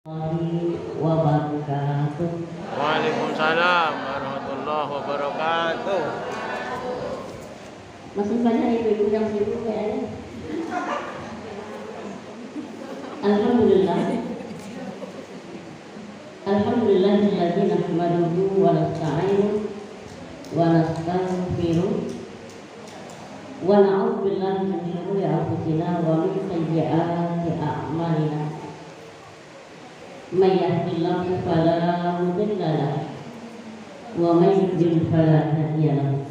Wabarakatuh. Waalaikumsalam warahmatullahi wabarakatuh. Masih banyak ibu-ibu yang sibuk kayaknya. Alhamdulillah. Alhamdulillahilladzi nahmaduhu wa nasta'inuhu wa nastaghfiruh wa na'udzu billahi min shururi anfusina wa min sayyiati a'malina. May yahdihillahu fala mudilla lahu wa may yudlil fala hadiya lahu.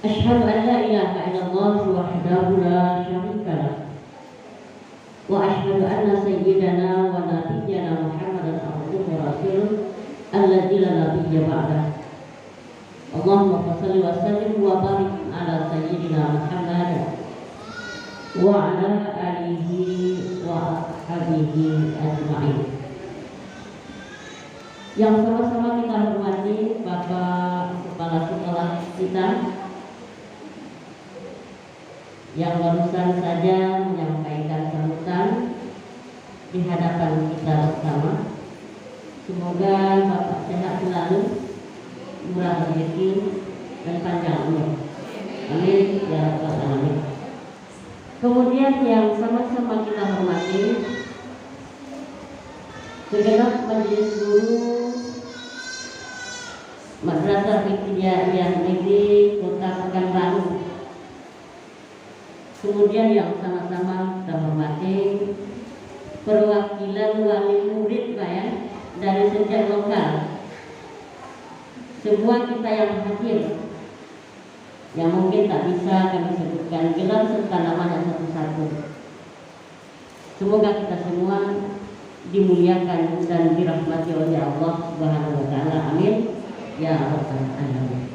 Asyhadu an la ilaha illallah wahdahu la syarika lahu wa asyhadu anna sayyidana wa nabiyyana Muhammadan abduhu wa rasuluh alladzi la nabiyya ba'dahu. Allahumma shalli wa sallim wa barik ala sayyidina Muhammad wa ala alihi wa ashabihi ajma'in. Yang sama-sama kita hormati Bapak Kepala Sekolah kita yang barusan saja menyampaikan sambutan di hadapan kita bersama. Semoga Bapak sehat selalu, murah rezeki dan panjang umur. Amin ya rabbal alamin. Kemudian yang sama-sama kita hormati segenap majelis guru Madrasah Ibtidaiyah Negeri Kota Pekanbaru. Kemudian yang sama-sama kita hormati perwakilan wali murid dari sejak lokal. Semua kita yang hadir, yang mungkin tak bisa kami sebutkan gelar serta namanya satu-satu. Semoga kita semua dimuliakan dan dirahmati oleh Allah Subhanahu wa taala. Amin ya rabbal alamin.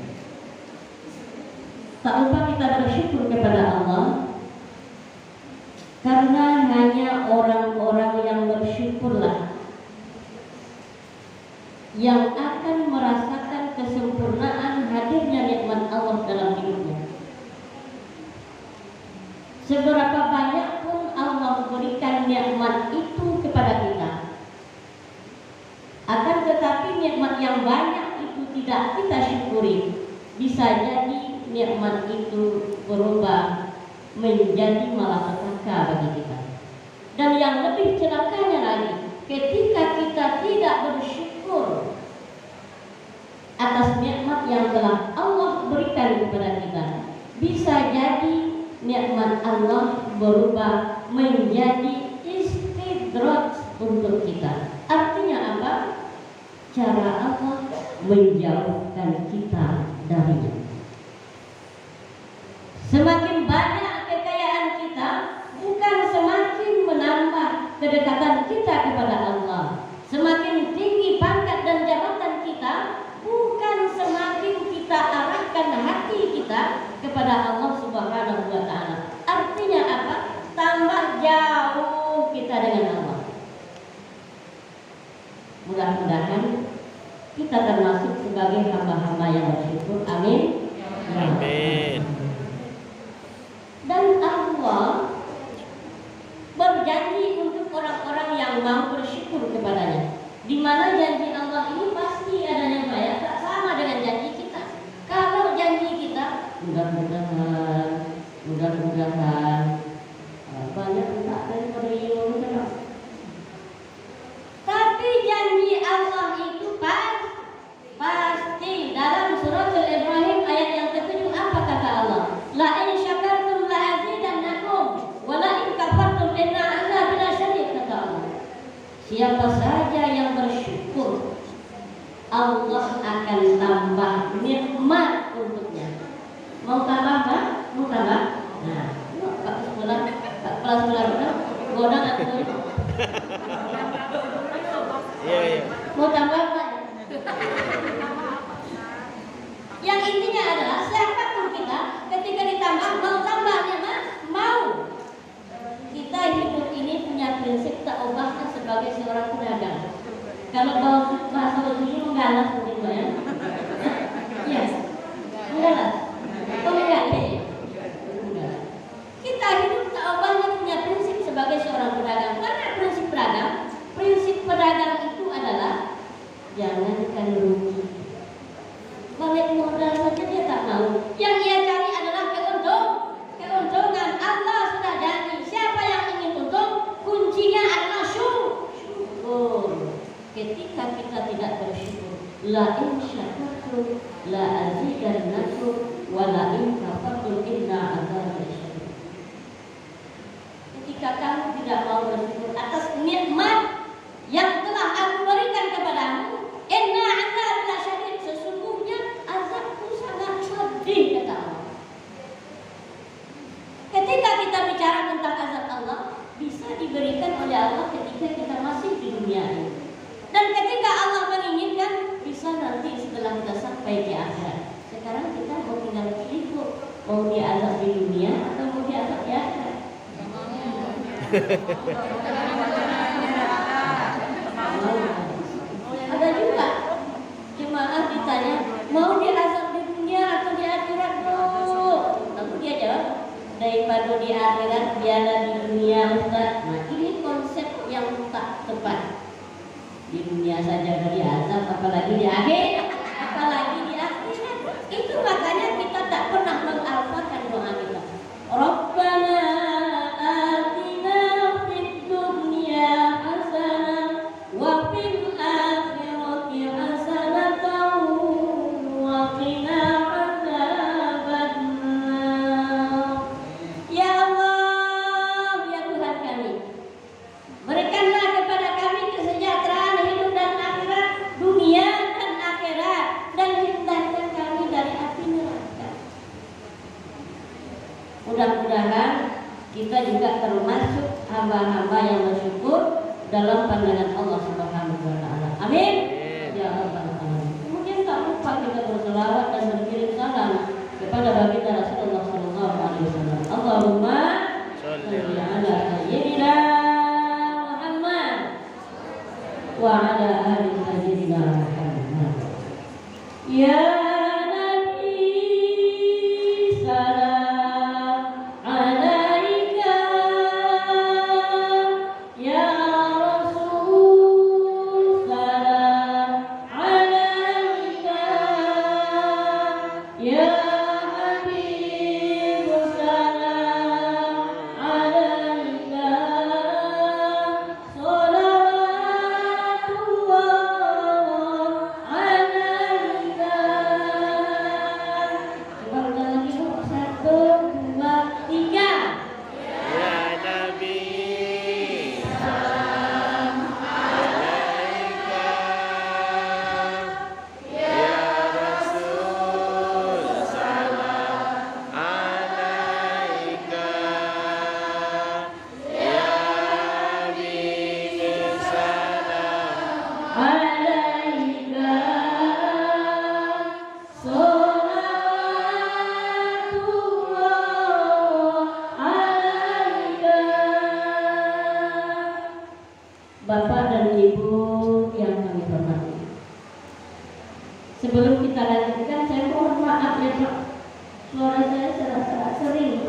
Tak lupa kita bersyukur kepada Allah, karena hanya orang-orang yang bersyukurlah yang akan merasakan kesempurnaan hadirnya nikmat Allah dalam hidupnya. Seberapa banyak pun Allah berikan nikmat itu kepada kita, akan tetapi nikmat yang banyak itu tidak kita syukuri, bisa jadi nikmat itu berubah menjadi malapetaka bagi kita. Dan yang lebih celakanya lagi, ketika kita tidak bersyukur atas nikmat yang telah Allah berikan kepada kita, bisa jadi nikmat Allah berubah menjadi istidraj untuk kita. Artinya apa? Cara Allah menjauhkan kita darinya. Semakin banyak kekayaan kita, bukan semakin menambah kedekatan kita kepada Allah. Semakin tinggi pangkat dan jabatan kita, bukan semakin kita arahkan hati kita kepada Allah Subhanahu wa taala. Artinya apa? Tambah jauh kita dengan Allah. Mudah-mudahan kita termasuk sebagai hamba-hamba yang bersyukur. Amin. Amin. Dan Allah berjanji untuk orang-orang yang mau bersyukur kepadanya. Di mana janji Allah ini pasti adanya bayar, tak sama dengan janji kita. Kalau janji kita mudah-mudahan banyak tak dari periode, tapi janji Allah itu pasti. Dalam surat Al-Ibrahim ayat yang ke-7 apa kata Allah? La in syakartum la azidannakum wa la in kafartum inna azabi lasyadid, kata Allah. Siapa saja yang bersyukur, Allah akan tambah nikmat untuknya. Mau tambah apa? Mau tambah? Nah, kelas bulan godang atau Iya. mau tambah apa? Yang intinya adalah siapapun kita, ketika ditambah mau tambah nikmat, mau. Kita hidup ini punya prinsip tak ubahnya sebagai seorang pedagang. Kalau bahasa ini menggalas begitu ya. Yes. Menggalas. Oh enggak ya. Kita hidup tak ubahnya punya prinsip sebagai seorang pedagang. Karena prinsip pedagang berdagang itu adalah jangankan rugi, balik modal saja dia tak mau. Yang ia cari adalah keuntungan. Allah sudah janji, siapa yang ingin untung, kuncinya adalah syukur. Ketika kita tidak bersyukur, la in syakartum la azidannakum wa la in kafartum inna adzabi syadid. Ketika kamu tidak mau bersyukur atas nikmat yang telah aku berikan kepadamu, inna adzabi syadid, sesungguhnya azabku sangat pedih, kata Allah. Ketika kita bicara tentang azab Allah, bisa diberikan oleh Allah ketika kita masih di dunia ini. Dan ketika Allah menginginkan, bisa nanti setelah kita sampai di akhirat. Sekarang kita mau tinggal pilih, mau diazab di dunia atau mau diazab di akhirat. Ada juga jemaah ditanya, mau diazab di dunia atau di akhirat, bro? Lalu dia jawab, daripada di akhirat biarlah di dunia, Ustaz. Nah, ini konsep yang tak tepat. Di dunia saja dari azab, apalagi di akhirat. Itu makanya kita tak pernah mengalahkan doa kita. Rabbana atina fid dunya hasanah wa fil akhirati hasanatan wa qina adzabannar. Ya Allah, ya Tuhan kami, berikanlah kepada kami kesejahteraan hidup dan akhirat, dunia dan akhirat, dan hindarikan kami dari api neraka. Mudah-mudahan kita juga termasuk hamba-hamba yang bersyukur dalam pandangan Allah Subhanahu wa taala. Amin. Ya rabbal alamin. Kemudian tak lupa kita berselawat dan berkirim salam kepada baginda Rasulullah sallallahu alaihi wasallam. Allahumma shalli ala sayyidina Muhammad wa ala ali sayyidina Muhammad. Ya Bapak dan Ibu yang kami hormati, sebelum kita lanjutkan, saya mohon maaf ya Pak, suara saya serak-serak sering.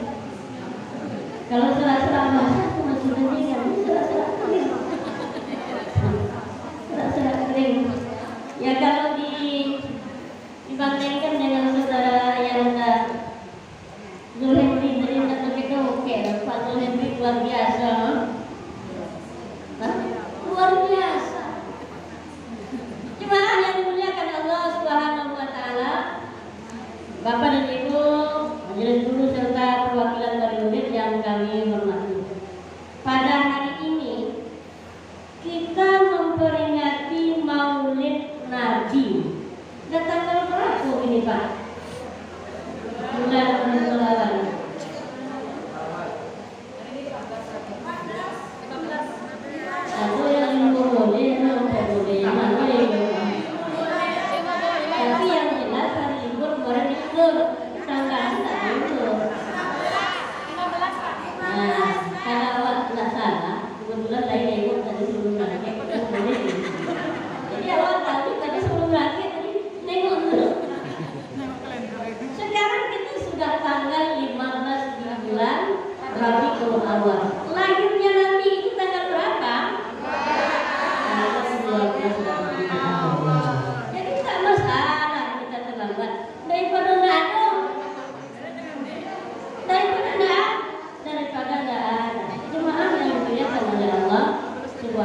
Kalau serak-serak basah cuma sudah tinggal, ini serak-serak kering. Serak-serak kering. Ya kalau dibandingkan dengan saudara yang Zulhemri dari atau kita oke, Pak Zulhemri luar biasa. Luar biasa. Jemaah yang dimuliakan Allah Subhanahu wa taala, Bapak dan Ibu, majelis guru serta perwakilan dari murid yang kami hormati. Pada hari ini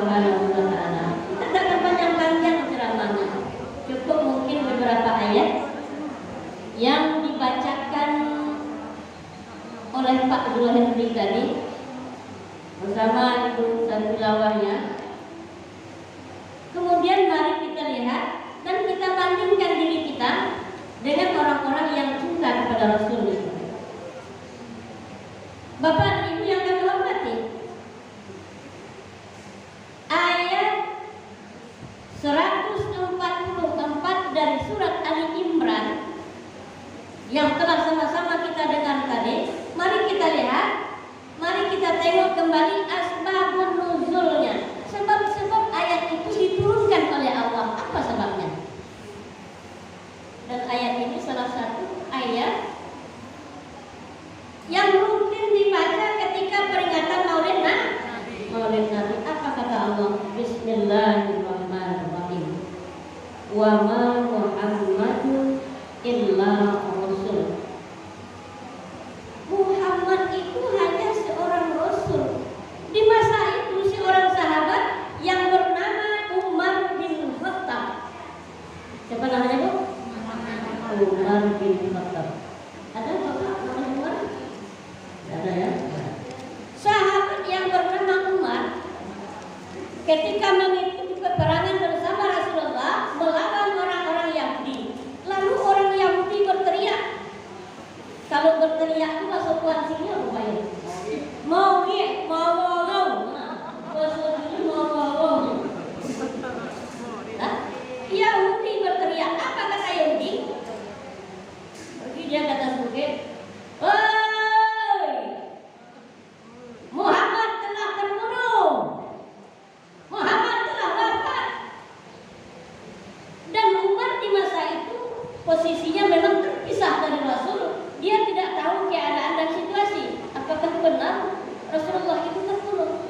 Subhanahu wa taala. Tidak akan panjang-panjang ceramahnya. Cukup mungkin beberapa ayat yang dibacakan oleh Pak Zulhandi tadi bersama Ibu Santilawahnya. Kemudian mari kita lihat dan kita bandingkan diri kita dengan orang-orang yang cinta kepada Rasul. Bapak dan Ibu yang kami hormati, ayat 144 dari surat Ali Imran yang telah sama-sama kita dengar tadi, mari kita lihat, mari kita tengok kembali asbabun nuzulnya. Sebab-sebab ayat itu diturunkan oleh Allah. Apa sebabnya? Dan ayat ini salah satu ayat yang rutin dibaca ketika peringatan Maulid Nabi. Apa kata Allah? Bismillahirrahmanirrahim. Wa ma Muhammadun illa rasul. Muhammad itu hanya seorang rasul. Di masa itu seorang sahabat yang bernama Umar bin Khattab. Siapa namanya, Bu? Umar bin Khattab. Ada Bapak namanya Umar? Ada ya? Sahabat yang bernama Umar ketika mengikuti peperangan bersama Rasulullah melawan orang-orang Yahudi. Lalu orang Yahudi berteriak. Kalau berteriak itu masuk kuansinya rupanya. Mau. Yahudi berteriak. Apa kata Yahudi? Pergi dia ke atas bukit. Hei, Muhammad telah terbunuh. Muhammad telah wafat. Dan Umar di masa itu posisinya memang terpisah dari Rasul. Dia tidak tahu keadaan dan situasi. Apakah benar Rasulullah itu terbunuh?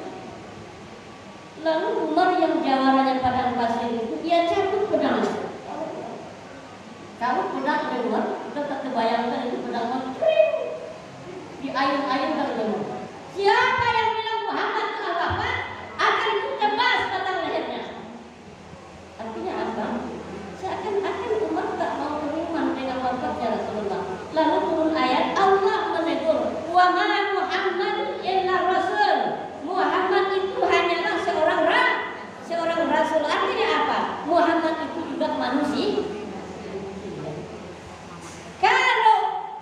Lalu Umar yang jawarannya padang pasir itu, dia cabut pedang. Cabut pedang dari Umar, kita tak terbayangkan itu pedang di ayun-ayun dari Umar. Siapa yang bilang Muhammad telah wafat, akan tebas batang lehernya. Artinya apa? Seakan-akan Umar tak mau beriman dengan wafatnya Rasulullah. Lalu turun ayat Allah menegur, wa ma Muhammad illa rasul. Muhammad itu hanyalah seorang rasul. Artinya apa? Muhammad itu juga manusia. Kalau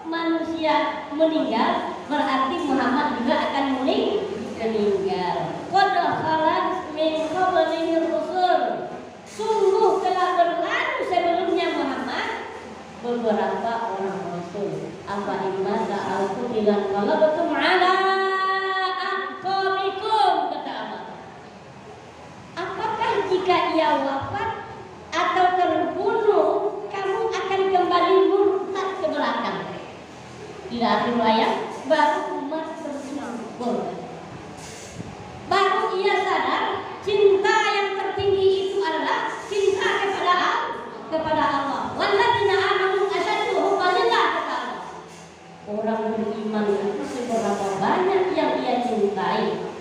manusia meninggal, berarti Muhammad juga akan meninggal. Qad khalat min qablihi rusul. Sungguh telah berlalu sebelumnya Muhammad beberapa orang rasul. Apa imma ta'alku bilan qalabtum ala aqabikum, kata Allah. Apakah jika ia wafat atau terbunuh, kamu akan kembali murtad ke belakang? Di akhir ayat baru Umar tersyukur. Baru ia sadar cinta yang tertinggi itu adalah cinta kepada Allah. Walladzina amanu asyaddu hubban lillah, kata Allah. Orang beriman itu seberapa banyak yang ia cintai,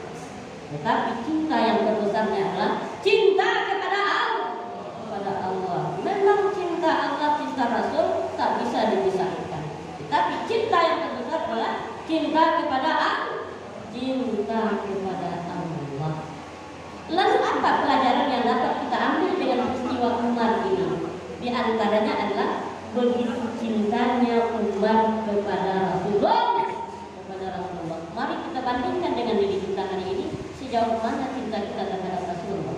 tetapi cinta yang terbesarnya adalah cinta kepada Allah. Memang cinta Allah, cinta Rasul tak bisa dipisahkan. Tetapi cinta yang terbesar adalah cinta kepada Allah. Lalu apa pelajaran yang dapat kita ambil dengan peristiwa Umar ini? Di antaranya adalah begitu cintanya Umar kepada Rasulullah. Mari kita bandingkan dengan diri kita hari ini, sejauh mana cinta kita terhadap Rasulullah.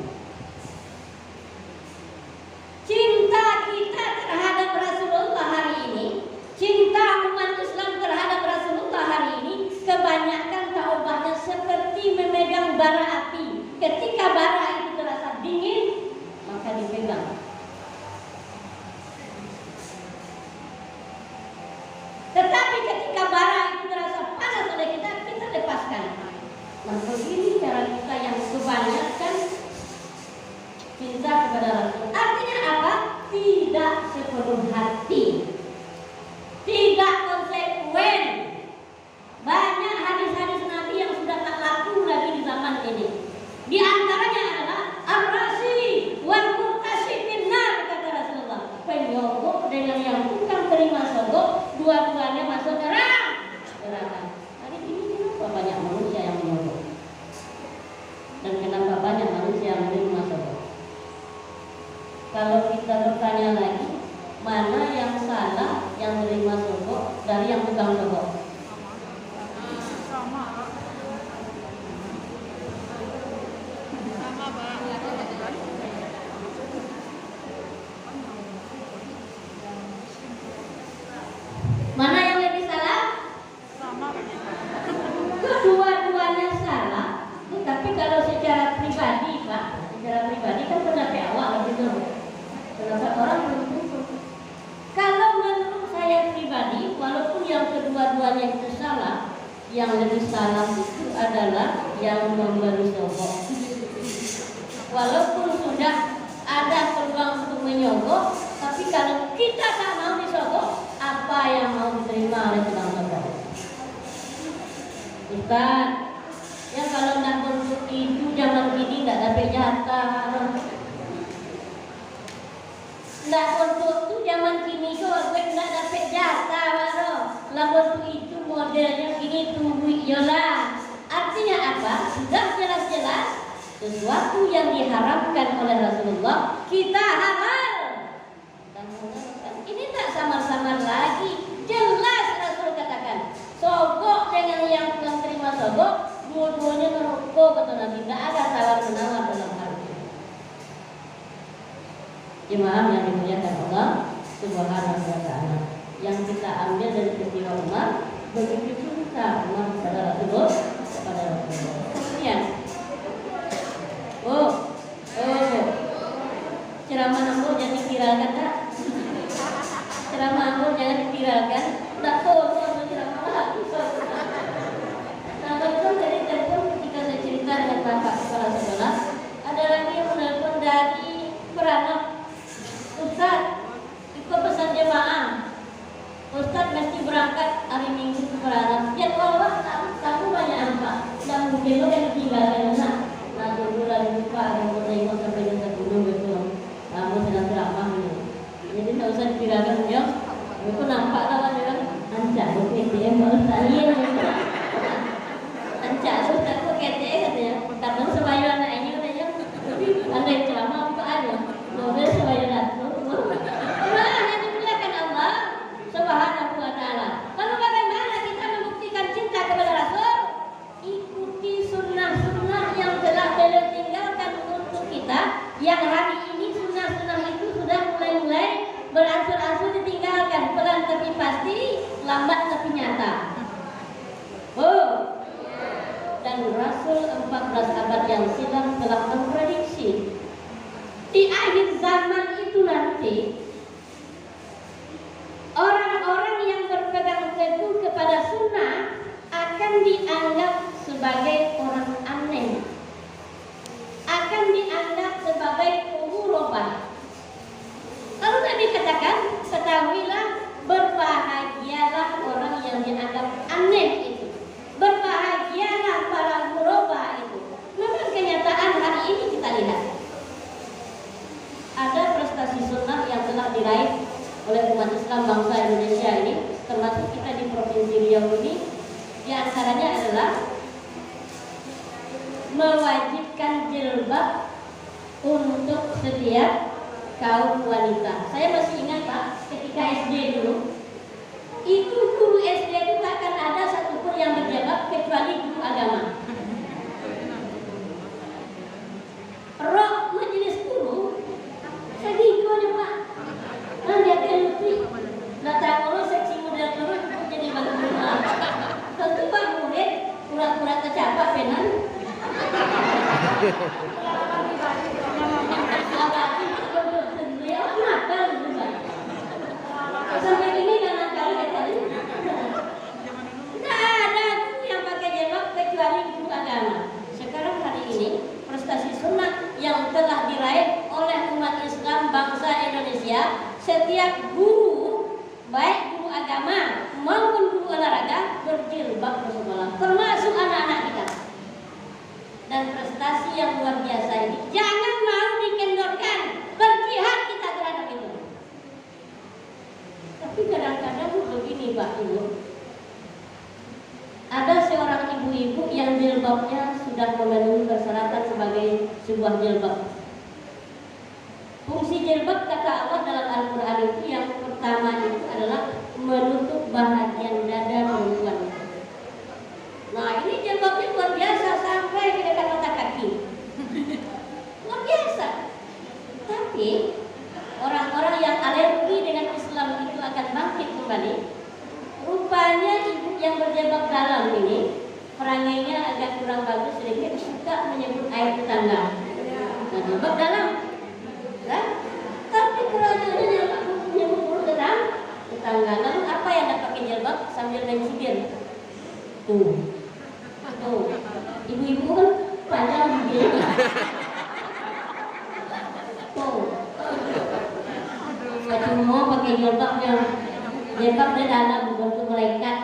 Cinta kita terhadap Rasulullah hari ini, cinta umat Islam terhadap Rasulullah hari ini, kebanyakan taubahnya seperti memegang bara api. Ketika bara itu terasa dingin, maka dipegang. Tetapi ketika bara itu terasa panas oleh kita, kita lepaskan. Nah, begini cara kita yang kebanyakan cinta kepada Rasul. Artinya apa? Tidak sepenuh hati, tidak konsekuen. Banyak hadis-hadis Nabi yang sudah tak laku lagi di zaman ini. Di antaranya adalah betul. Pendapat orang belum tentu. Kalau menurut saya pribadi, walaupun yang kedua-duanya itu salah, yang lebih salah itu adalah yang memberi sogok. Walaupun sudah ada peluang untuk menyogok, tapi kalau kita tak mau disogok, apa yang mau diterima oleh tukang sogok? Ustaz, ya kalau nak bentuk itu zaman kini nggak dapat jatah. Nak bentuk itu zaman kini kok gue nggak dapat jatah, baru. Lah bentuk itu modelnya gini tuh, yola. Artinya apa? Sudah jelas-jelas sesuatu yang diharamkan oleh Rasulullah kita halal. Dan ini tak samar-samar lagi. Jelas Rasul katakan, sogok dengan yang terima sogok, dua-duanya merokok kata Nabi. Tidak ada tawar-menawar dalam hal ini. Jemaah yang dimuliakan Allah Subhanahu wa ta'ala, yang kita ambil dari peristiwa Umar, begitu cinta Umar kepada Rasulullah. Kemudian ceramah Ambo jangan diviralkan tak? Ceramah Ambo jangan diviralkan. Tak tahu ceramah lagi. Nah, betul dari telepon ketika saya cerita dengan bapak kepala sekolah, ada lagi yang menelpon dari Peranap. Ustaz, ikut pesan jemaah. Ustaz mesti berangkat hari Minggu ke Peranap. Ya Allah, kamu banyak apa? Dan mungkin lo yang tinggalkan nak. Nah, dulu lagi lupa ada yang tengok sampai di gunung betul. Kamu sedang ceramah ini. Jadi tak usah dipirakan beliau. Aku nampak lah dia kan. Ancak tu KTM baru saya. Ancak tu takut KTM katanya. Karena sebayu anak ini katanya. Anda yang ceramah apa ada? Mobil sebayu ratu. Nah, yang dimuliakan Allah Subhanahu wa ta'ala. Lalu bagaimana kita membuktikan cinta kepada Rasul? Ikuti sunnah-sunnah yang telah beliau tinggalkan untuk kita. Yang hari ini sunnah-sunnah itu sudah mulai beransur-ansur ditinggalkan. Pelan tapi pasti, lambat tapi nyata. Dan Rasul 14 abad yang silam telah memprediksi di akhir zaman itu nanti orang-orang yang berpegang teguh kepada sunnah akan dianggap sebagai orang aneh, akan dianggap sebagai umurobah. Lalu Nabi katakan, ketahuilah, berbahagialah orang yang dianggap aneh itu, berbahagialah para umurobah itu. Memang kenyataan hari ini kita lihat ada prestasi sunnah yang telah diraih oleh umat Islam bangsa Indonesia ini, termasuk kita di Provinsi Riau ini. Di antaranya adalah mewajibkan jilbab untuk setiap kaum wanita. Saya masih ingat Pak, ketika SD dulu, itu guru SD itu takkan ada satupun yang berjilbab kecuali guru agama. Rok majelis guru segitu aja Pak. Nah dia telupi, datang dulu seksi model terus jadi bangsa rumah. Tentu Pak murid pura-pura tercapak penan. Sampai ini jangan kali tadi. Tidak ada yang pakai jilbab kecuali guru agama. Sekarang hari ini prestasi sunnah yang telah diraih oleh umat Islam bangsa Indonesia, setiap guru, baik guru agama maupun guru olahraga berjilbab bersekolah, termasuk anak-anak kita. Dan prestasi yang luar biasa ini jangan mau dikendorkan, berjihad kita terhadap itu. Tapi kadang-kadang begini Pak Ibu, ada seorang ibu-ibu yang jilbabnya sudah memenuhi persyaratan sebagai sebuah jilbab. Fungsi jilbab kata Allah dalam Al-Quran itu yang pertama itu adalah menutup bahagian dada perempuan. Nah ini jilbabnya luar biasa sampai di dekat mata kaki. Luar biasa. Tapi orang-orang yang alergi dengan Islam itu akan bangkit kembali. Rupanya ibu yang berjilbab dalam ini perangainya agak kurang bagus sedikit, suka menyebut air tetangga. Nah, jilbab dalam, kan? tetangga. Lalu apa yang anda pakai jilbab sambil main sibir? Tuh, ibu-ibu kan panjang bibirnya. Tuh, cuma pakai jilbabnya dalam bentuk malaikat.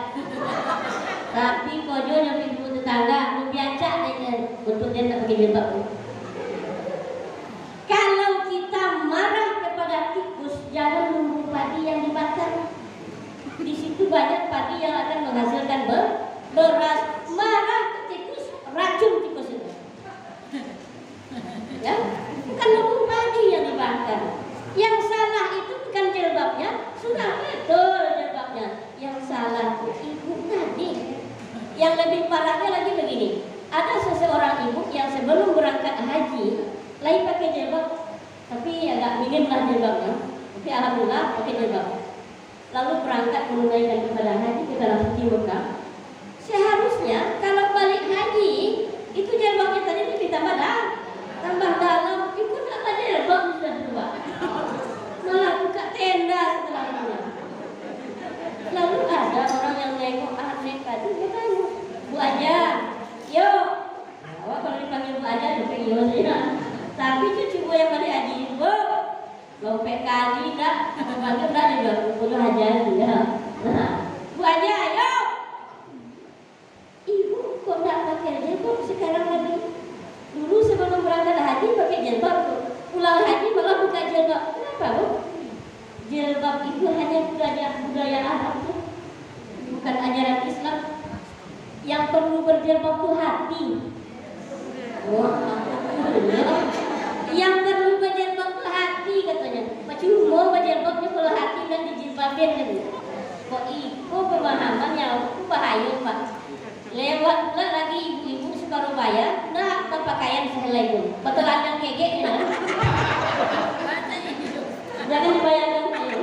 Tapi kojo yang ibu tetangga membiacak aja bentuknya tak pakai jilbab. Kalau kita marah kepada tikus, jangan nunggu padi yang dibakar. Di situ banyak padi yang akan menghasilkan beras. Marah ke tikus, racun tikus itu. Ya, bukan nunggu padi yang dibakar. Yang salah itu bukan jilbabnya, sudah betul jilbabnya. Yang salah ibu tadi. Yang lebih parahnya lagi begini. Ada seseorang ibu yang sebelum berangkat haji lagi pakai jilbab, tapi agak minim lah jilbabnya. Tapi alhamdulillah pakai jilbab. Lalu berangkat menunaikan ibadah haji ke dalam suci Mekah. Seharusnya kalau balik haji itu jilbabnya tadi lebih tambah dalam. Ibu tak ada jilbab sudah berubah. Malah buka tenda setelahnya. Lalu ada orang yang nengok aneh tadi, dia tanya, Bu Aja, yo, awak kalau dipanggil Bu Aja juga yo saja. Tapi cucu gue yang balik haji, Bu, lopek kali dah, panggil dah dia 20 aja dia. Nah, Bu Aja, yo, ibu kok tak pakai jilbab sekarang lagi? Dulu sebelum berangkat haji pakai jilbab tuh, pulang haji malah buka jilbab. Kenapa Bu? Jilbab itu hanya budaya Arab tuh, bukan ajaran Islam. Yang perlu berjilbab tuh hati. Yang perlu berjilbab tuh hati katanya. Cuma berjilbabnya kalau hati dan dijilbabin kan. Kok itu pemahaman yang bahaya Pak. Lewat pula lagi ibu-ibu separuh bayar, nah berpakaian sehelai itu. Betelanjang kegek ya. Jangan dibayangkan saya.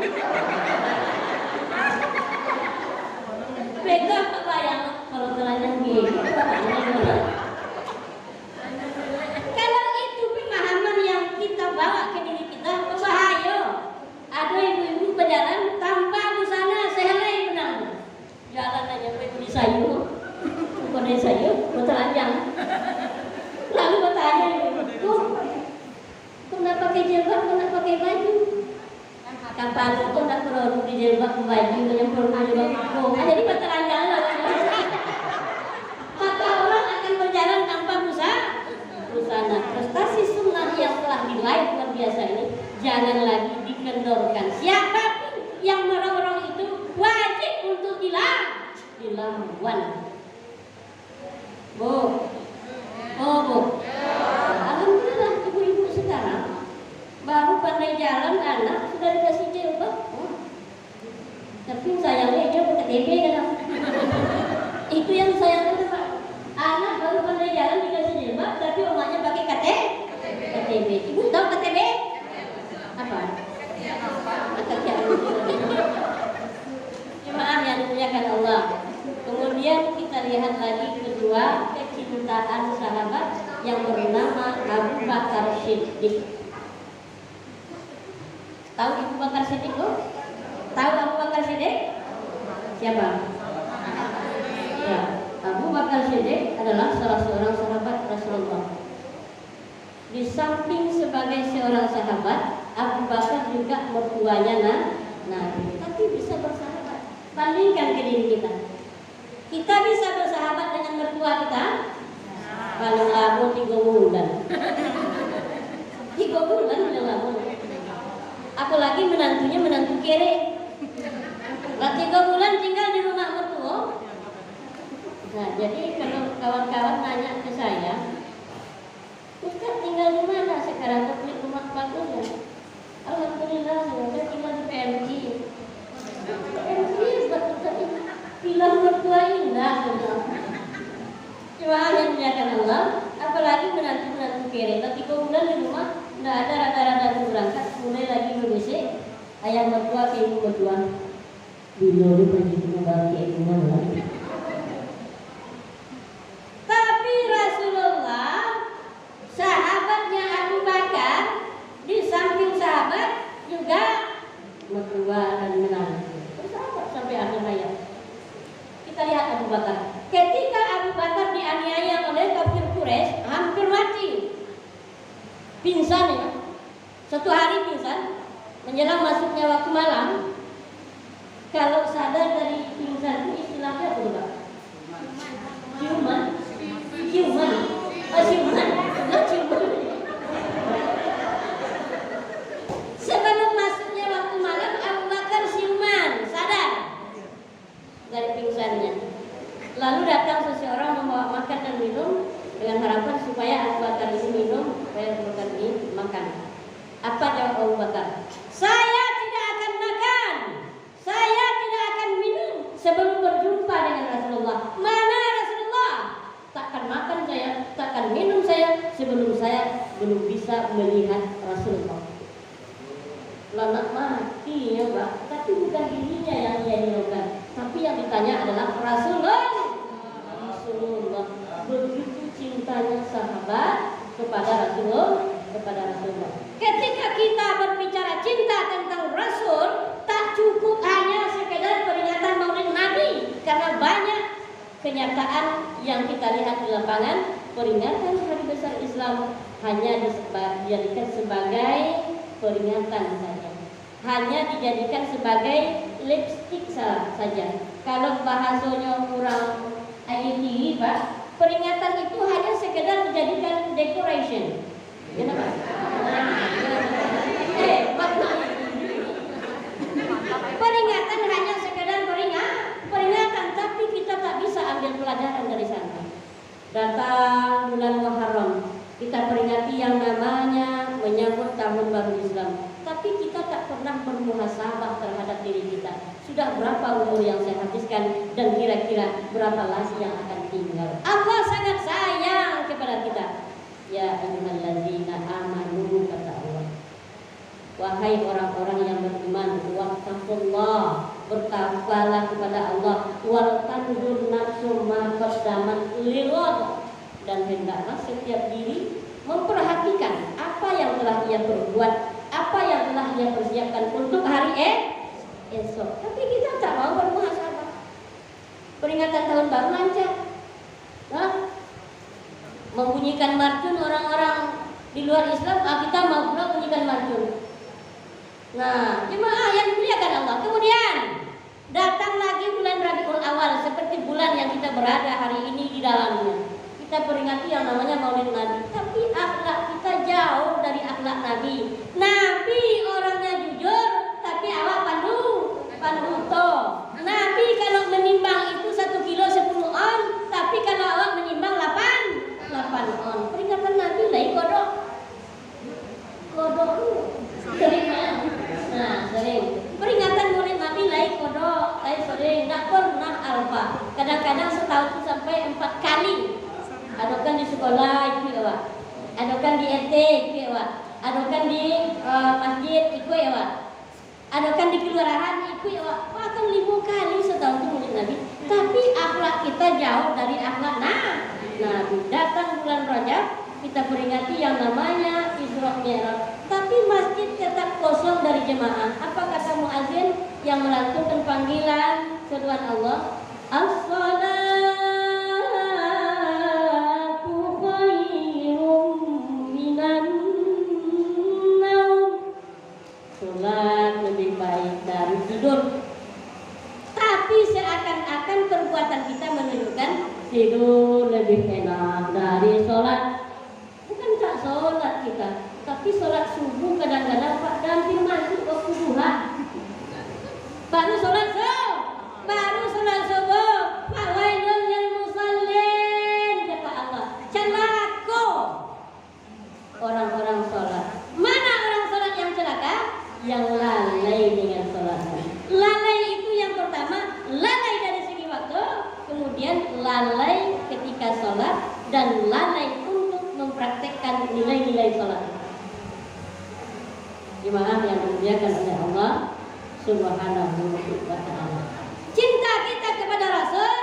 Pegang Pak bayang kalau telanjang kegek. Kalau itu pemahaman yang kita bawa ke diri kita, berbahaya. Ada ibu-ibu berjalan tanpa busana sehelai benang. Jalan aja di sayur. Bukan di sayur, bertelanjang. Lalu bertanya ibu, kok nak pakai jilbab, kok nak pakai baju? Kapal itu nak perlu di jilbab baju, yang perlu jilbab. Oh, jadi bertelanjang lah. Maka orang akan berjalan tanpa busana. Prestasi sunnah yang telah diraih luar biasa ini jangan lagi dikendorkan. Siapapun yang merongrong itu wajib untuk dilawan. Bu, alhamdulillah ibu-ibu sekarang baru pandai jalan, anak sudah dikasih jilbab. Tapi sayangnya dia pakai TB kan. Itu yang sayangnya Pak. Anak baru pandai jalan dikasih jilbab, tapi omanya pakai KTB. Ibu tahu KTB? Apa? Jemaah yang dimuliakan Allah. Kemudian kita lihat lagi kedua, kecintaan sahabat yang bernama Abu Bakar Siddiq. Tahu Abu Bakar Siddiq loh? Tahu Abu Bakar Siddiq? Siapa? Ya, Abu Bakar Siddiq adalah salah seorang sahabat Rasulullah. Di samping sebagai seorang sahabat, Abu Bakar juga mertuanya Nabi. Tapi bisa bersahabat. Bandingkan ke diri kita. Kita bisa bersahabat dengan mertua kita? Paling lama 3 bulan. 3 bulan paling lama. Apalagi menantunya menantu kere. Lah 3 bulan tinggal di rumah mertua. Nah, jadi kalau kawan-kawan nanya ke saya, Ustaz tinggal di mana sekarang? Beli rumah bagus ya? Alhamdulillah, saya tinggal di PMG. PMG betul tadi. Bilang mertua indah. Cuma yang dimuliakan Allah, apalagi menantu kere. Lah 3 bulan di rumah, nggak ada rada-rada berangkat, mulai lagi berbisik. Ayah mertua ke ibu mertua. Bila dia pergi ke rumah ke ibu mana? Tapi Rasulullah, sahabatnya Abu Bakar, di samping sahabat juga mertua dan menantu. Terus pingsan ya. Satu hari pingsan, menjelang masuknya waktu malam. Kalau sadar dari pingsan itu istilahnya apa Pak? Ciuman. Ciuman. Oh, ciuman. Oh, ciuman. Sebelum masuknya waktu malam, Abu Bakar ciuman, sadar dari pingsannya. Lalu datang seseorang membawa makan dan minum dengan harapan supaya Abu Bakar ini minum, supaya Abu Bakar ini makan. Apa jawab Abu Bakar? Saya tidak akan makan, saya tidak akan minum sebelum berjumpa dengan Rasulullah. Mana Rasulullah? Takkan makan saya, takkan minum saya sebelum saya belum bisa melihat Rasulullah. Lama mati ya Pak, tapi bukan dirinya yang dia hiraukan, tapi yang ditanya adalah Rasulullah. Begitu cintanya sahabat kepada Rasulullah. Ketika kita berbicara cinta tentang Rasul, tak cukup hanya sekedar peringatan Maulid Nabi, karena banyak kenyataan yang kita lihat di lapangan. Peringatan hari besar Islam hanya dijadikan sebagai peringatan saja, hanya dijadikan sebagai lipstick saja. Kalau bahasanya kurang IT Pak, peringatan itu hanya sekedar dijadikan decoration. Kenapa? Peringatan hanya sekedar peringatan, tapi kita tak bisa ambil pelajaran dari sana. Datang bulan Muharram, kita peringati yang namanya menyambut tahun baru Islam, tapi kita tak pernah bermuhasabah terhadap diri kita. Sudah berapa umur yang saya habiskan dan kira-kira berapa lagi yang akan tinggal. Allah sangat sayang kepada kita. Ya ayyuhallazina amanu, kata Allah, wahai orang-orang yang beriman, wattaqullah, bertakwalah kepada Allah, wal tanzur nafsum ma qaddamat lighad, dan hendaklah setiap diri memperhatikan apa yang telah ia perbuat, apa yang telah ia persiapkan untuk hari esok. Tapi kita tak mau bermuhasabah. Peringatan tahun baru lancar, membunyikan marcun orang-orang di luar Islam, kita mau pula bunyikan marcun. Nah, jemaah yang dimuliakan Allah, kemudian datang lagi bulan Rabiul Awal, seperti bulan yang kita berada hari ini di dalamnya. Kita peringati yang namanya Maulid Nabi, tapi akhlak kita jauh dari akhlak Nabi. Nabi orangnya jujur, tapi awak panduto. Nabi kalau menimbang itu 1 kilo 10 on, tapi kalau awak menimbang 8 on. Peringatan Nabi lain kodok sering. Nah, sering. Peringatan Maulid Nabi lain kodok, lain sering. Tak pernah alfa. Kadang-kadang setahun itu sampai 4 kali. Adokan di sekolah itu ya, adokan di RT itu ya, adokan di masjid itu ya, adokan di kelurahan itu ya, bahkan 5 kali setahun itu Maulid Nabi. Tapi akhlak kita jauh dari akhlak Nabi. Datang bulan Rajab, kita peringati yang namanya Isra Mi'raj, tapi masjid tetap kosong dari jemaah. Apa kata muazin yang melantunkan panggilan seruan Allah? As-salatu khairum minan naum. Salat lebih baik dari tidur. Tapi seakan-akan perbuatan kita menunjukkan tidur lebih enak dari sholat. Bukan tak sholat kita, tapi sholat subuh kadang-kadang Pak hampir masuk waktu duha. Baru sholat subuh, fawailul lil musallin, kata Allah. Celaka orang-orang sholat. Mana orang sholat yang celaka? Yang lalai dengan sholatnya. Lalai itu yang pertama, lalai dari segi waktu, kemudian lalai ketika sholat, dan lalai untuk mempraktekkan nilai-nilai sholat. Jemaah yang dimuliakan oleh Allah Subhanahu wa ta'ala. Cinta kita kepada Rasul,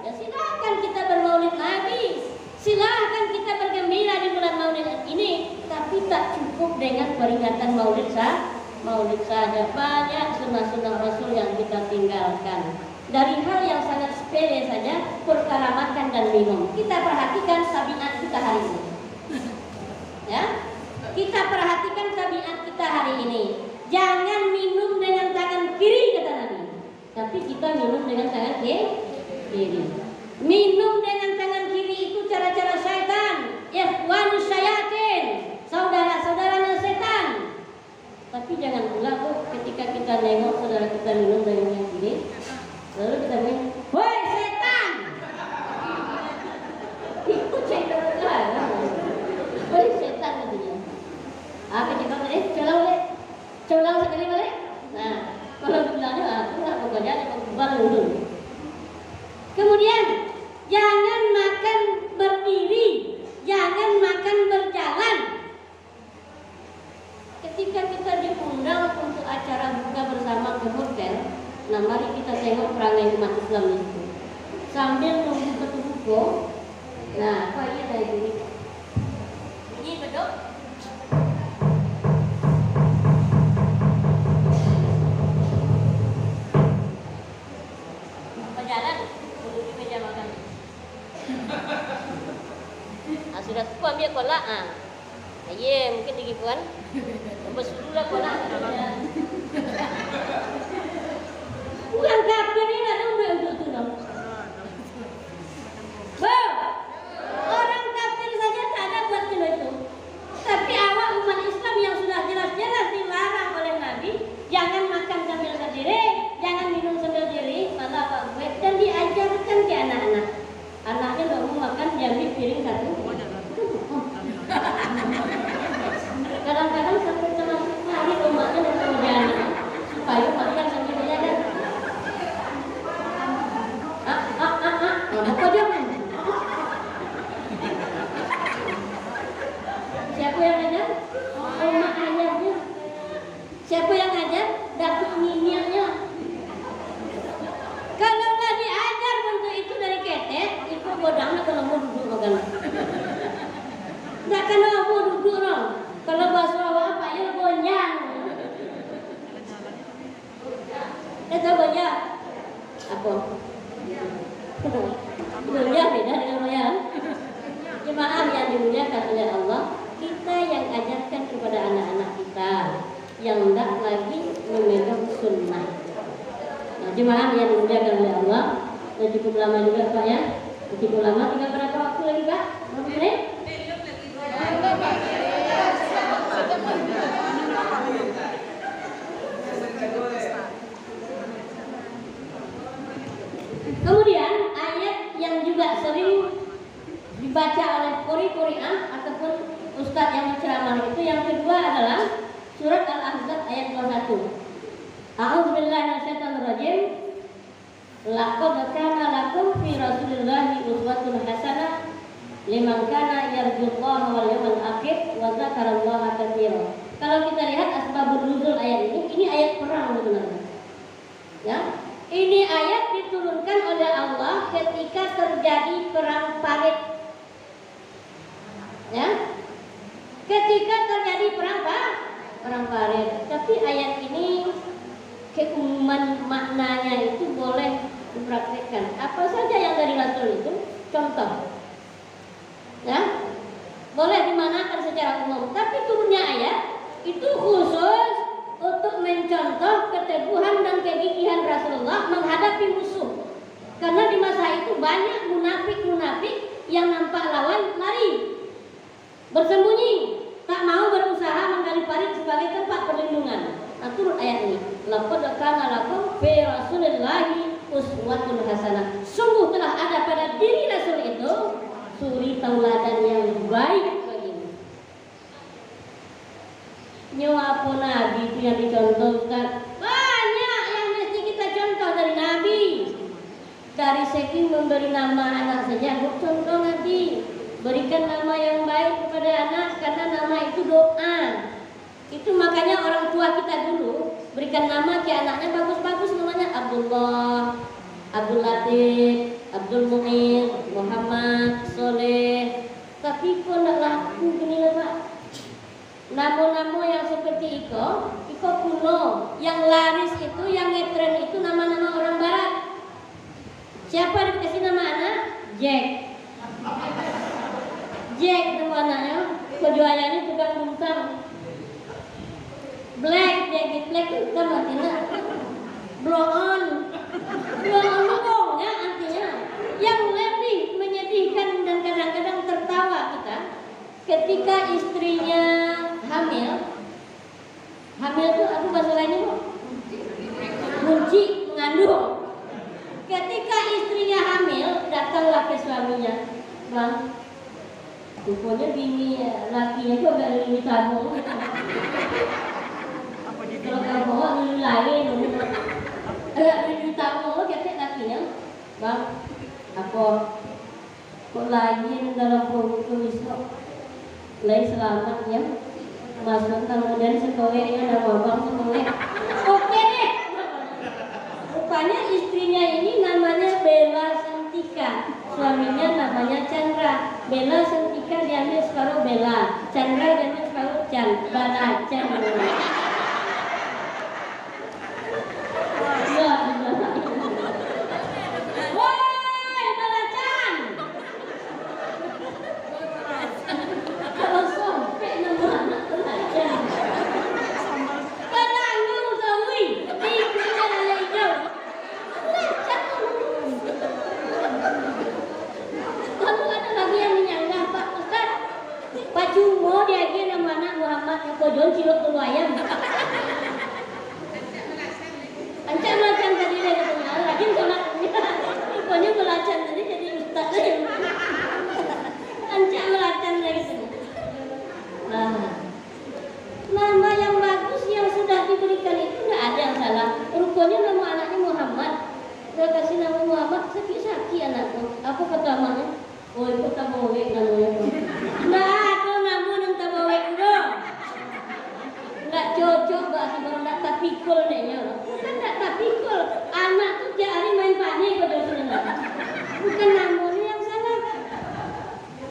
ya silakan kita bermaulid Nabi, silakan kita bergembira di bulan Maulid ini, tapi tak cukup dengan peringatan Maulid saja. Banyak sunnah-sunnah Rasul yang kita tinggalkan. Dari hal yang sangat sepele saja, perkara makan dan minum. Kita perhatikan tabiat kita hari ini. Ya, Kita perhatikan tabiat kita hari ini. Jangan minum dengan tangan kiri kata Nabi, tapi kita minum dengan tangan kiri. Minum dengan tangan kiri itu cara-cara syaitan. Ikhwan syayatin, saudara-saudara setan. Tapi jangan pula ketika kita nengok saudara kita minum dengan yang kiri, lalu kita bilang, "Woi setan!" Itu setan kan? Woi setan katanya. Apa kita boleh? Coba sekali boleh? Nah, kalau bilangnya aku nggak pokoknya baru. Kemudian jangan makan berdiri, jangan makan berjalan. Ketika kita diundang untuk acara buka bersama ke hotel, nah mari kita tengok perangai umat Islam itu. Sambil nunggu ketubuh, nah apa iya dari sini? Ini bedok. Berjalan, duduk di meja makan. Sudah aku ambil kolak Aye, mungkin di kipuan. Lepas dulu lah kolak. Bukan kafir ni nak nombor untuk tu dong. Orang kafir saja tak ada buat kilo itu. Tapi awak umat Islam yang sudah jelas-jelas dilarang oleh Nabi, jangan makan sambil berdiri, jangan minum sambil berdiri, malah apa buat dan diajarkan ke anak-anak. Anaknya tak mau makan, diambil piring satu. Kadang-kadang sampai tengah hari umatnya dan kemudian supaya makan sambil berjalan. Apa dia? Siapa yang ajar? Mak ayahnya. Siapa yang ajar? Datuk nyinyirnya. Kalau nggak diajar bentuk itu dari ketek, itu bodangnya kalau mau duduk makan. Nggak kena mau duduk dong. Kalau bahasa apa ya gonjang. Kita gonjang. Apa? Gonjang beda dengan royal. Jemaah yang dimuliakan oleh Allah, kita yang ajarkan kepada anak-anak kita yang tidak lagi memegang sunnah. Nah, jemaah yang dimuliakan oleh Allah, dan cukup lama juga Pak ya. Cukup lama, tinggal berapa waktu lagi Pak? Berapa menit? Kemudian ayat yang juga sering dibaca oleh qori-qori'ah ataupun ustadz yang menceramah itu yang kedua adalah surat Al-Ahzab ayat 21. A'udzubillahi minasyaitonir rajim. Laqad kana lakum fi Rasulillahi uswatun hasanah liman kana yarjullaha wal yawmal akhir wa dzakarallaha katsiran. Kalau kita lihat asbabun nuzul ayat ini ayat perang sebenarnya. Ya. Ini ayat diturunkan oleh Allah ketika terjadi perang Parit. Ya. Ketika terjadi perang Parit. Tapi ayat ini keumuman maknanya itu boleh dipraktikkan. Apa saja yang dari Rasul itu contoh. Ya. Boleh dimanakan secara umum, tapi turunnya ayat itu khusus untuk mencontoh keteguhan dan kegigihan Rasulullah menghadapi musuh. Karena di masa itu banyak munafik-munafik yang nampak lawan lari, bersembunyi, tak mau berusaha menggali Parit sebagai tempat perlindungan. Nah, turun ayat ini. Laqad kana lakum fi Rasulillahi uswatun hasanah. Sungguh telah ada pada diri Rasul itu suri tauladan yang baik bagimu. Nyawa apa Nabi itu yang dicontoh Ustaz? Banyak yang mesti kita contoh dari Nabi. Dari segi memberi nama anak saja, contoh Nabi. Berikan nama yang baik kepada anak karena nama itu doa. Itu makanya orang tua kita dulu berikan nama ke anaknya bagus-bagus, namanya Abdullah, Abdul Latif, Abdul Mu'in, Muhammad, Soleh. Tapi kok tidak laku gini lah Pak. Nama-nama yang seperti itu kuno. Yang laris itu, yang ngetren itu nama-nama orang barat. Siapa yang dikasih nama anak? Jack nama anaknya. Kejualannya tukang bungkam. Black dia gitu black itu artinya blow on ya artinya yang lebih menyedihkan dan kadang-kadang tertawa kita ketika istrinya hamil itu apa bahasa lainnya bu? Kunci mengandung. Ketika istrinya hamil datanglah ke suaminya, bang, rupanya bini lakinya itu agak lebih tabung. Kalau kamu bawa lebih lain, agak lebih tabung lo ketik lakinya, bang, apa? Kok lagi dalam perut besok, lain selamat ya, masuk kemudian sekolahnya ada bang sekolah, oke deh. Rupanya istrinya ini namanya Bella Santika, suaminya namanya Chandra. Bella Santika diambil separuh Bella, Chandra diambil separuh Chan, Bala Chan. Woi Bala Chan, kalau sampai nama anak Bala Chan, kadang kamu tahu ibunya ada hijau. Lalu ada lagi yang menyanggah, Pak Ustaz, Pak Cungo dia nama anak Muhammad yang kojon cilok tulu ayam. Ancak belacan tadi dia katanya, lagi sholat pokoknya belacan tadi jadi ustaz aja. Ancak belacan lagi gitu. Nah, nama yang bagus yang sudah diberikan itu nggak ada yang salah. Rupanya nama anaknya Muhammad. Saya kasih nama Muhammad, sakit anakku. Apa kata namanya? Oh, itu tabawek namanya. Nah, itu nama yang tabawek itu. Nggak cocok bahasa baru nggak tapikul dehnya. Bukan nggak tapikul. Anak tuh tiap hari main panik pada sini. Bukan namanya yang salah.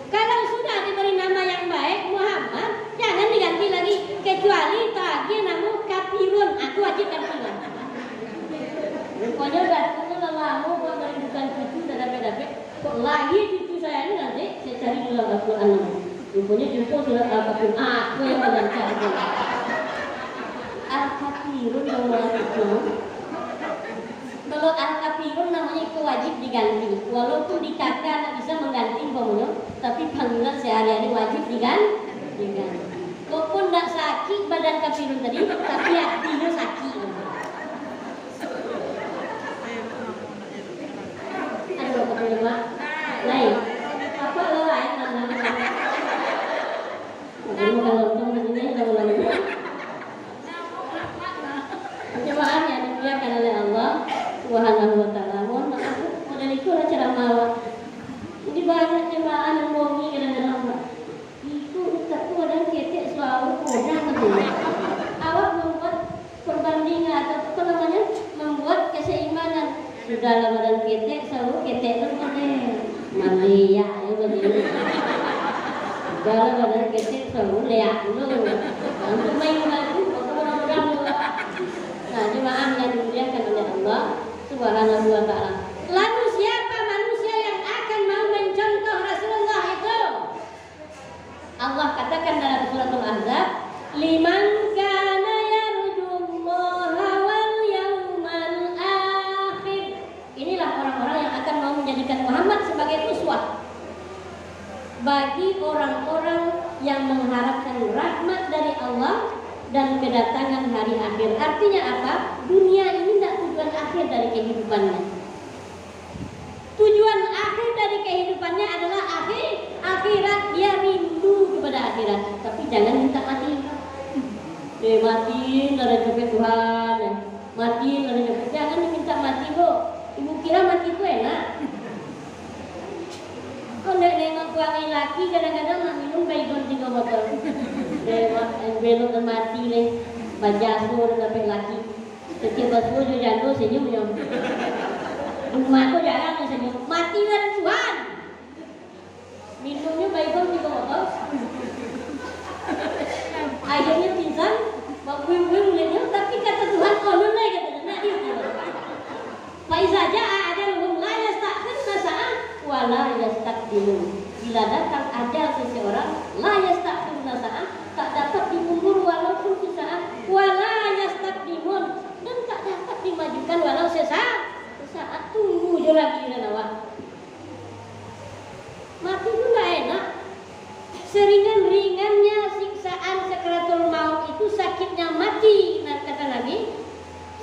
Kalau sudah diberi nama yang baik Muhammad, jangan diganti lagi kecuali tadi nama Kapirun. Aku wajib Kapirun. Pokoknya datangnya lama buat merindukan cucu dan dapat kok lagi cucu saya ini nanti saya cari di dalam Al-Quran. Rupanya jumpa surat Al-Kapirun. Aku yang mencari. Al-Kapirun itu. Kalau Al-Kapirun namanya itu wajib diganti. Walaupun di kakak tidak bisa mengganti umpamanya, tapi panggilan sehari-hari wajib diganti. Walaupun tidak sakit badan Kapirun tadi, tapi hatinya sakit. Aduh, Kapirun Mak. Lain. Apa lo lain namanya? Ini bukan lontong begini, kita ulang dulu. Jemaah yang dimuliakan oleh Allah Subhanahu wa ta'ala. Mohon maaf, model itu lah ceramah. Ini banyak jemaah yang bohongi kadang-kadang. Itu ustazku kadang ketek selalu kodang katanya. Awak membuat perbandingan atau apa namanya? Membuat keseimanan. Sudahlah badan ketek selalu ketek lu kodang. Malia ya begini. Sudahlah badan ketek selalu leak lu. Untuk main baju orang-orang lu. Nah, jemaah yang dimuliakan oleh Allah Subhanahu wa ta'ala. Lalu siapa manusia yang akan mau mencontoh Rasulullah itu? Allah katakan dalam surat Al-Ahzab, liman kana yarjullaha wal yawmal akhir. Inilah orang-orang yang akan mau menjadikan Muhammad sebagai uswah bagi orang-orang yang mengharapkan rahmat dari Allah dan kedatangan hari akhir. Artinya apa? Dunia ini tidak tujuan akhir dari kehidupannya. Tujuan akhir dari kehidupannya adalah akhirat. Dia rindu kepada akhirat. Tapi jangan minta mati. Matiin dari jemput Tuhan. Matiin dari jemput. Jangan diminta mati, Bu. Ibu kira mati itu enak. Kok nengok wangi laki kadang-kadang nak minum baygon 3 botol. Belum mati nih, bajasu dan sampai laki. Setiap basu je jatuh senyum. Rumah aku jarang senyum. Mati dari Tuhan. Minumnya baygon 3 botol. Akhirnya pingsan, bang-bang melihatnya, tapi kata Tuhan konon lagi katanya, nak dia. Faizaja ada luhum la yasta'khir nasa'ah wa la yastaqdimun. Bila datang ajal seseorang, la yasta'khir nasa'ah, tak dapat diundur walaupun sesaat, wa la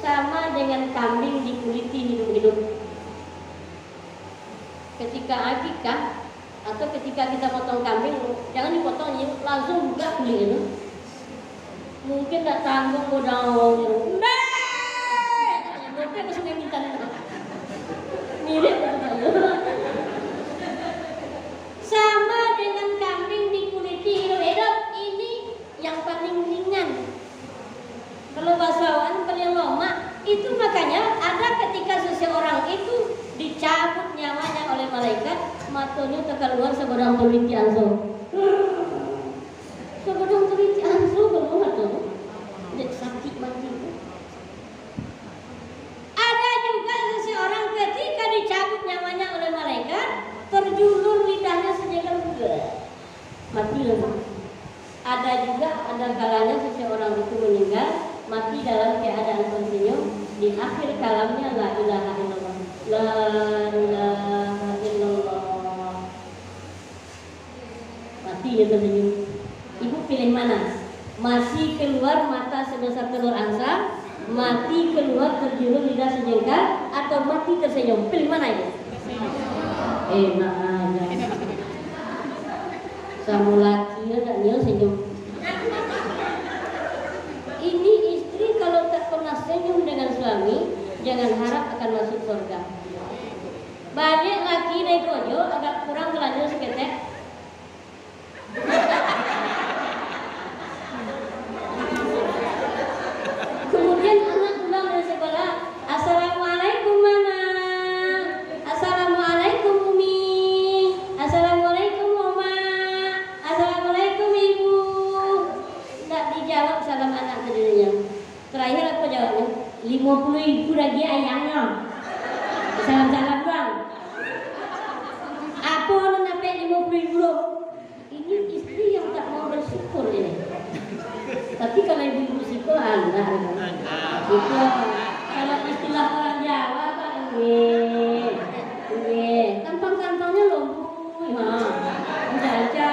sama dengan kambing dikuliti hidup-hidup. Ketika akikah atau ketika kita potong kambing, jangan dipotong langsung buka kulit itu. Mungkin tak tanggung godang mungkin kesungai minta mirip sama dengan kambing dikuliti hidup-hidup. Ini yang paling ringan. Kalau basuhan paling lama itu, makanya ada ketika seseorang itu dicabut nyawanya oleh malaikat, matanya terkeluar sebarang teliti anso. Sebarang teliti anso keluar tuh, jadi sakit mati. Ada juga seseorang ketika dicabut nyawanya oleh malaikat, terjulur lidahnya sejajar mati loh. Ada juga, ada kalanya seseorang itu meninggal mati dalam keadaan tersenyum, di akhir kalamnya la ilaha illallah, la ilaha illallah, mati dia tersenyum. Ibu pilih mana? Masih keluar mata sebesar telur angsa, mati keluar terjulur lidah sejengkal, atau mati tersenyum? Pilih mana ibu? Enak aja. Sama laki ya tak nyel senyum. Ini istri kalau tak pernah senyum dengan suami, jangan harap akan masuk surga. Banyak laki naik kojo agak kurang telanjur seketek. Kemudian anak pulang dari sekolah, assalamualaikum mama, assalamualaikum umi, assalamualaikum mama, assalamualaikum ibu. Tidak dijawab salam anak sendirinya. Terakhir apa jawabnya? 50.000 lagi ayahnya. Salam-salam bang. Apa orang sampai 50.000 loh? Ini istri yang tak mau bersyukur ini. Tapi kalau ibu-ibu siko anak itu kalau istilah orang Jawa kan kantong-kantongnya lombuy, jaja.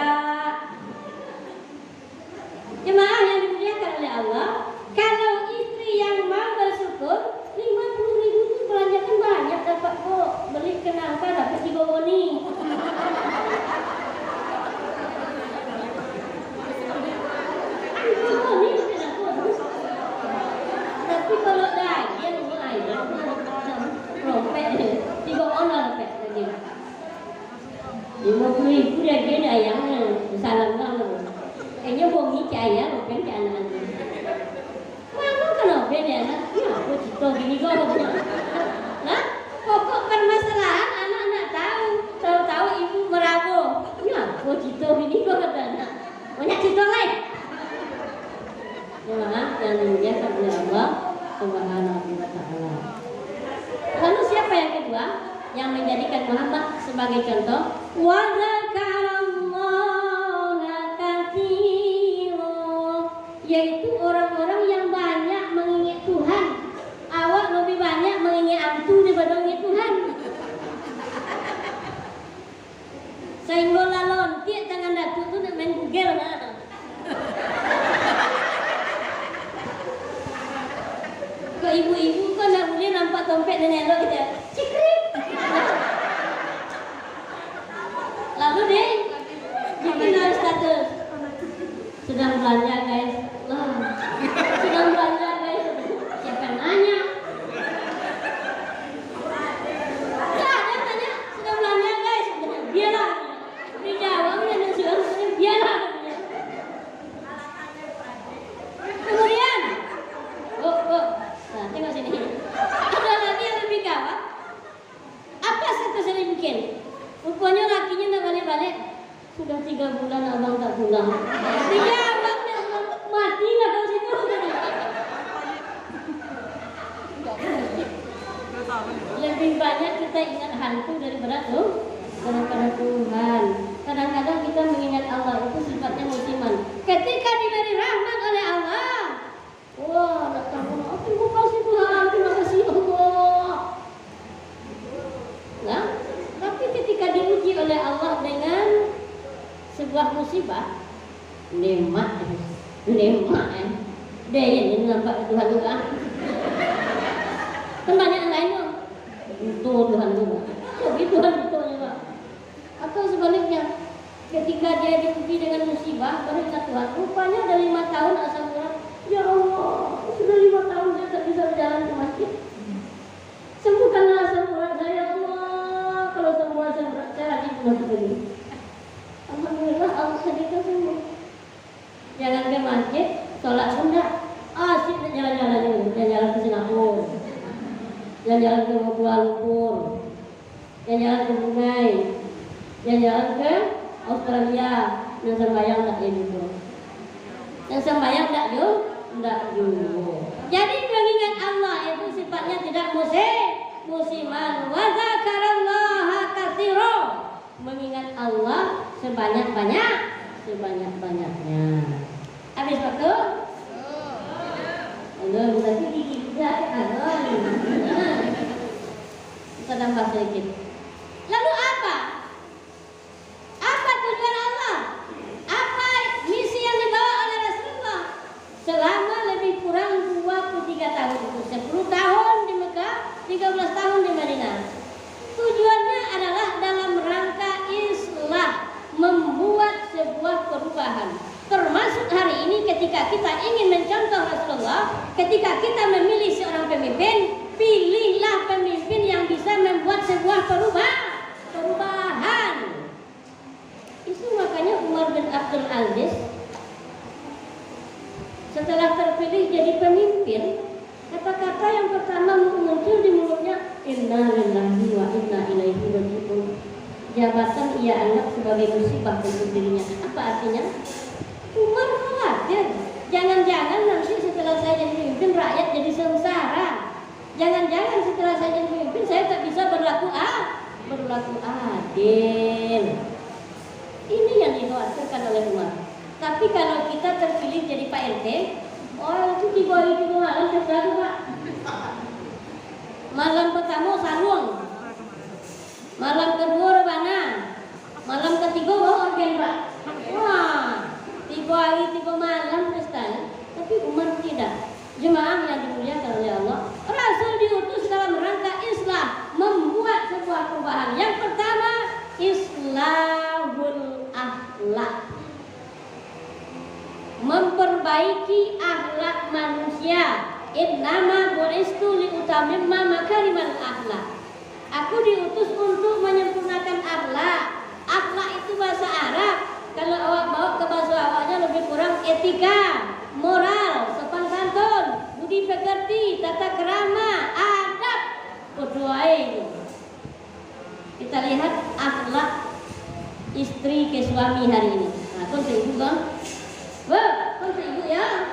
Jemaah yang dimuliakan oleh Allah, kalau istri yang mau bersyukur, 50.000 itu belanjakan banyak dapat kok. Beli kenapa dapat digowoni. Tapi kalau daging mulai rompet tiga orang rompet lagi. 50.000 daging ayamnya salam lah. Kayaknya bongi caya rompet ke anak-anak. Mana kan rompet dia anak? Ya aku cerita gini kok. Nah, pokok permasalahan anak-anak tahu ibu merabu. Ya aku cerita gini kok kata anak. Banyak cerita lain. Jemaah yang dimuliakan oleh Allah Subhanahu wa ta'ala. Lalu siapa yang kedua yang menjadikan Muhammad sebagai contoh? Wa dzakarallaha katsiran, yaitu orang-orang yang banyak mengingat Tuhan. Awak lebih banyak mengingat antu daripada mengingat Tuhan. Sehingga lalon tiap tangan datuk tu nak main Google nah. Kok ibu-ibu kan nak boleh nampak dompet dan elok kita cikrik. Lalu deh bikin status sedang belanja guys. Lah, sedang belanja guys. Siapa yang nanya? Tak ada tanya sedang belanja guys. Biarlah. Dijawabnya dan sudah biarlah. Kemudian, nah, tengok sini. Ada lagi yang lebih gawat. Apa status yang bikin? Rupanya lakinya nak balik-balik. Sudah 3 bulan abang tak pulang. Dijawabnya mati lah kau situ. Lebih banyak kita ingat hantu daripada Tuhan. Kadang-kadang kita mengingat Allah itu sifatnya musiman. Ketika diberi rahmat oleh Allah, wah, datang terima kasih Tuhan, terima kasih Allah. Nah, tapi ketika diuji oleh Allah dengan sebuah musibah, nikmat. Dia yang nampak Tuhan juga. Kan banyak yang lain dong. Itu Tuhan juga. Jadi Tuhan itu juga. Atau sebaliknya, ketika dia diuji dengan musibah, baru ingat Tuhan. Rupanya ada 5 tahun asam urat. Ya Allah, sudah 5 tahun saya tak bisa berjalan ke masjid. Sembuhkanlah asam urat saya, ya Allah. Kalau semua asam urat saya lagi pulang begini. Alhamdulillah Allah sedikit sembuh. Jangan ke masjid, sholat sunnah. Asik jalan-jalan ini, jalan-jalan ke Singapura, jalan-jalan ke Kuala Lumpur, jalan-jalan ke Brunei, jalan-jalan ke Australia. Dan sembahyang tak dulu. Dan sembahyang tak dulu. Jadi mengingat Allah itu sifatnya tidak musiman. Wa dzakarallaha katsira. Mengingat Allah sebanyak-banyaknya. Habis waktu? Allah berarti gigi juga kan. Kita tambah sedikit. Lalu apa? Apa tujuan Allah? Apa misi yang dibawa oleh Rasulullah? Selama lebih kurang 23 tahun itu, 10 tahun di Mekah, 13 tahun di Madinah. Tujuannya adalah dalam rangka islah, membuat sebuah perubahan. Termasuk hari ini ketika kita ingin mencontoh Rasulullah, ketika kita memilih seorang pemimpin, pilihlah pemimpin yang bisa membuat sebuah perubahan. Itu makanya Umar bin Abdul Aziz setelah terpilih jadi pemimpin, kata-kata yang pertama muncul di mulutnya, inna lillahi wa inna ilaihi raji'un. Jabatan ia anggap sebagai musibah untuk dirinya. Apa artinya? Umar khawatir, jangan-jangan nanti setelah saya jadi pemimpin rakyat jadi sengsara. Jangan-jangan setelah saya jadi pemimpin saya tak bisa berlaku adil. Ini yang dikhawatirkan oleh Umar. Tapi kalau kita terpilih jadi Pak RT, oh itu tiga malam terbaru Pak. Malam pertama sarung, malam kedua rebana, malam ketiga bawa organ Pak. Wah, 3 hari 3 malam pestanya. Tapi Umar tidak. Jemaah yang dimuliakan oleh Allah, Rasul diutus dalam rangka islah, membuat sebuah perubahan. Yang pertama, islahul akhlak, memperbaiki akhlak manusia. Innama bu'istu liutamimma makarimal akhlak. Aku diutus untuk menyempurnakan akhlak. Akhlak itu bahasa Arab. Kalau awak bawa ke bahasa awaknya lebih kurang etika, moral, sopan santun, budi pekerti, tata krama, adab, berdoa. Kita lihat akhlak istri ke suami hari ini. Nah, konten ibu kan? Konten ibu ya.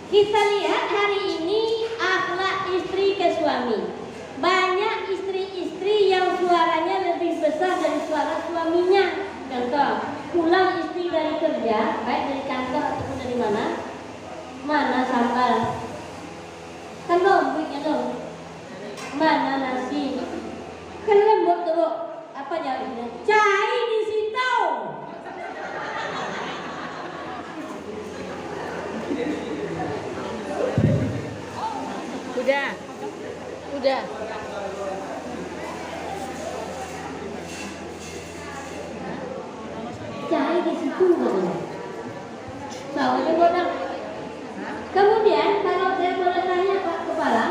Kita lihat hari ini akhlak istri ke suami. Banyak istri-istri yang suaranya lebih besar dari suara suaminya. Contoh, pulang istri dari kerja, baik dari kantor ataupun dari mana sambal, kan lomboknya dong, mana nasi, kan lembut tuh, apa jawabnya? Cai di situ. Udah. Cai di situ katanya. Soalnya bodoh. Kemudian kalau saya boleh tanya Pak Kepala,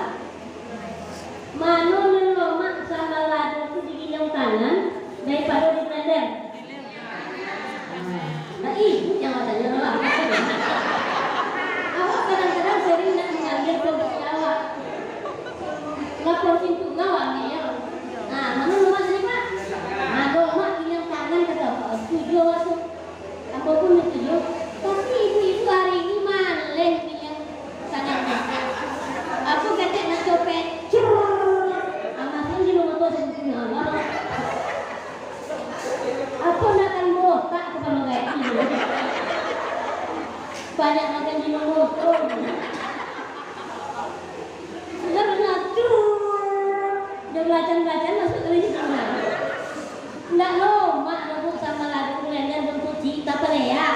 mana lemak sama lado itu digiling tangan daripada di blender? Nah itu yang katanya lemak. Awak kadang-kadang sering nak mengambil produk awak. Lapor pintu ngawak nih ya. Nah mana lemak tadi Pak? Nah lemak giling tangan kata Pak. Setuju masuk. Apapun setuju. Tapi ibu-ibu hari ini maleh giling tangan. Aku kata nak copet. Amasin di rumah tu sebetulnya. Aku nak kan botak kepada kayak ini. Banyak makan di rumah tu. Sudah benar tu. Dia belacan masuk dari situ. Enggak mak rebut sama ladu blender bentuk cita ya.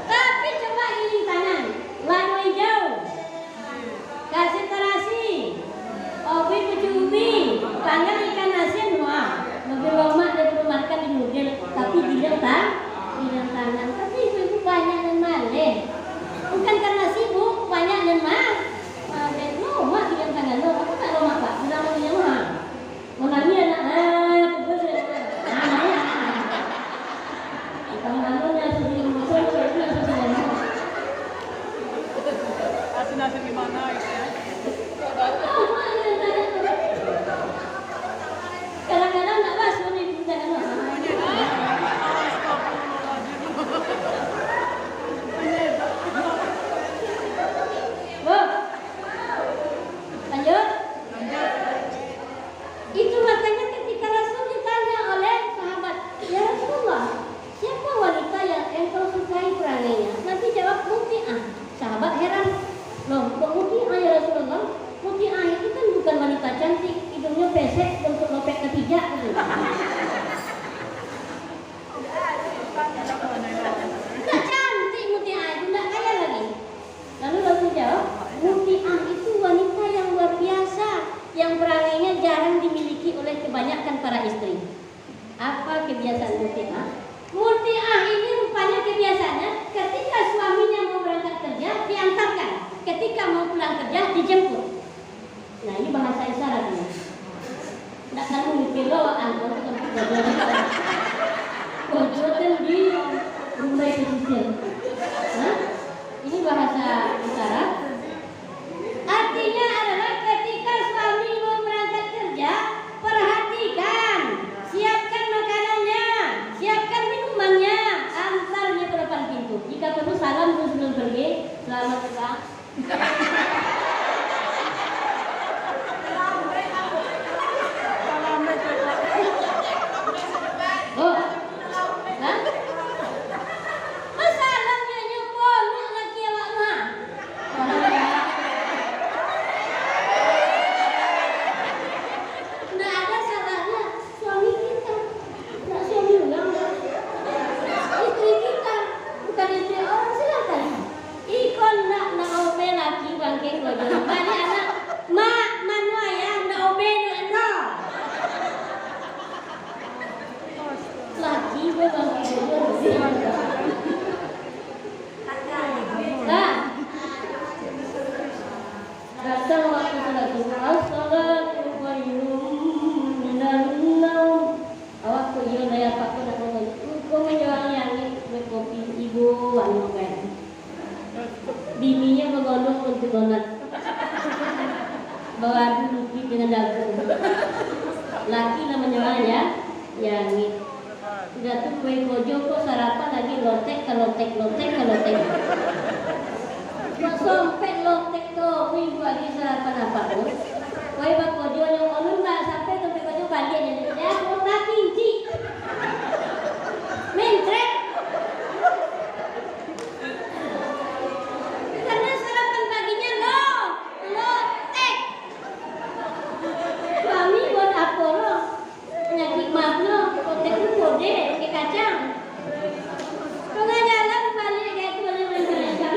Tapi coba giling tangan, ladu hijau, Kadang-kadang tak basuh nih kita kan. Lanjut. Itu makanya ketika Rasul ditanya oleh sahabat, ya Rasulullah, siapa wanita yang engkau sukai perangainya? Nanti jawab Muti'ah. Sahabat heran, loh kok Muti'ah ya Rasulullah? Muti'ah itu kan bukan wanita cantik, hidungnya pesek, bentuk lopek ketiga gitu. Nggak cantik Muti'ah itu, nggak kaya lagi. Lalu Rasul jawab, Muti'ah itu wanita yang luar biasa, yang perangainya jarang dimiliki oleh kebanyakan para istri. Apa kebiasaan Muti'ah? Muti'ah ini rupanya kebiasaannya ketika suaminya mau berangkat kerja diantarkan, ketika mau pulang kerja dijemput. Nah ini bahasa isyarat ini. Tidak kan mungkin loh antar kojotan di rumah pesisir. Nah, ini bahasa isyarat. Artinya adalah ketika suami mau berangkat kerja, perhatikan, siapkan makanannya, siapkan minumannya, antarnya ke depan pintu. Jika perlu salam dulu sebelum pergi, selamat pulang. Oh, hah? Masalahnya nyopon lagi awak mah. Nggak ada salahnya suami kita, nggak suami orang, istri kita, bukan istri orang silakan. Ikon nak obe laki bangkeng lojo. Banyak anak mak manu ayah nak obe no. Laki gue bangkeng lojo. Nah, datang waktu salat subuh, as-salatu khairun minan naum. Awak kok yo daya pak nak ngomong. Kok menjual yang kopi ibu anu kan. Bininya menggondong untuk donat. Bawa dulu dengan dagu. Laki namanya ya, yang ini. Udah tuh kue kojo kok sarapan lagi lotek ke lotek. Kok sompet lotek tuh, kue lagi sarapan apa tuh? Kue bak kojo yang ulun nggak sampai sampai kojo balik ya kota kinci. Mentrek. Karena sarapan paginya lotek. Suami buat apa lo? Penyakit mah lo, lotek itu kode pakai kacang. Tengah jalan balik kayak itu boleh menceritakan.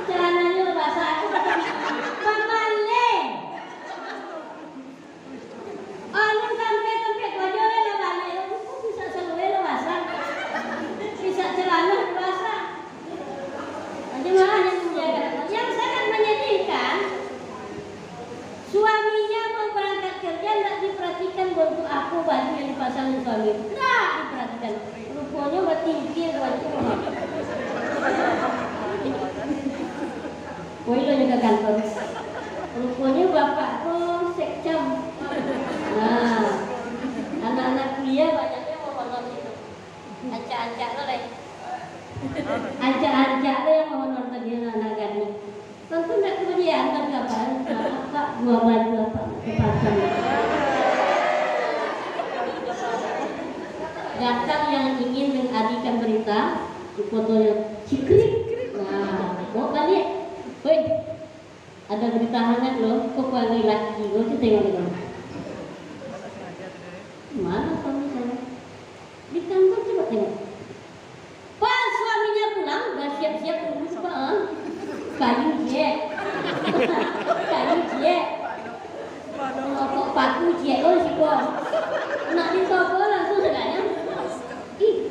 Jalanannya basah aku pamale. Alun sampai kojo le balik. Kok bisa seluwe lo basah? Bisa celana basah. Jemaah yang menjaga, yang sangat menyedihkan, suaminya mau berangkat kerja tidak diperhatikan bentuk apa baju yang dipasang suami, tidak diperhatikan. Rupanya bertingkir baju. Woi lo juga kantor. Rupanya bapak tuh sekjam. Nah, anak-anak kuliah banyaknya mau nonton itu. Ancak-ancak lo deh. Ajak-ajak lo yang mau nonton dia anak gani. Tentu tidak kemudian tapi apa? Apa gua baju apa kepasang. Datang yang ingin mengadikan berita di fotonya cikrik. Nah, mau balik. Woi, ada berita hangat loh. Kok panggil laki? Lo tengok dulu. Mana suami saya? Di kantor coba tengok. Pas suaminya pulang, udah siap-siap urus Pak. Kayu jek. Kok paku jek lo sih kok. Nak di toko langsung segalanya.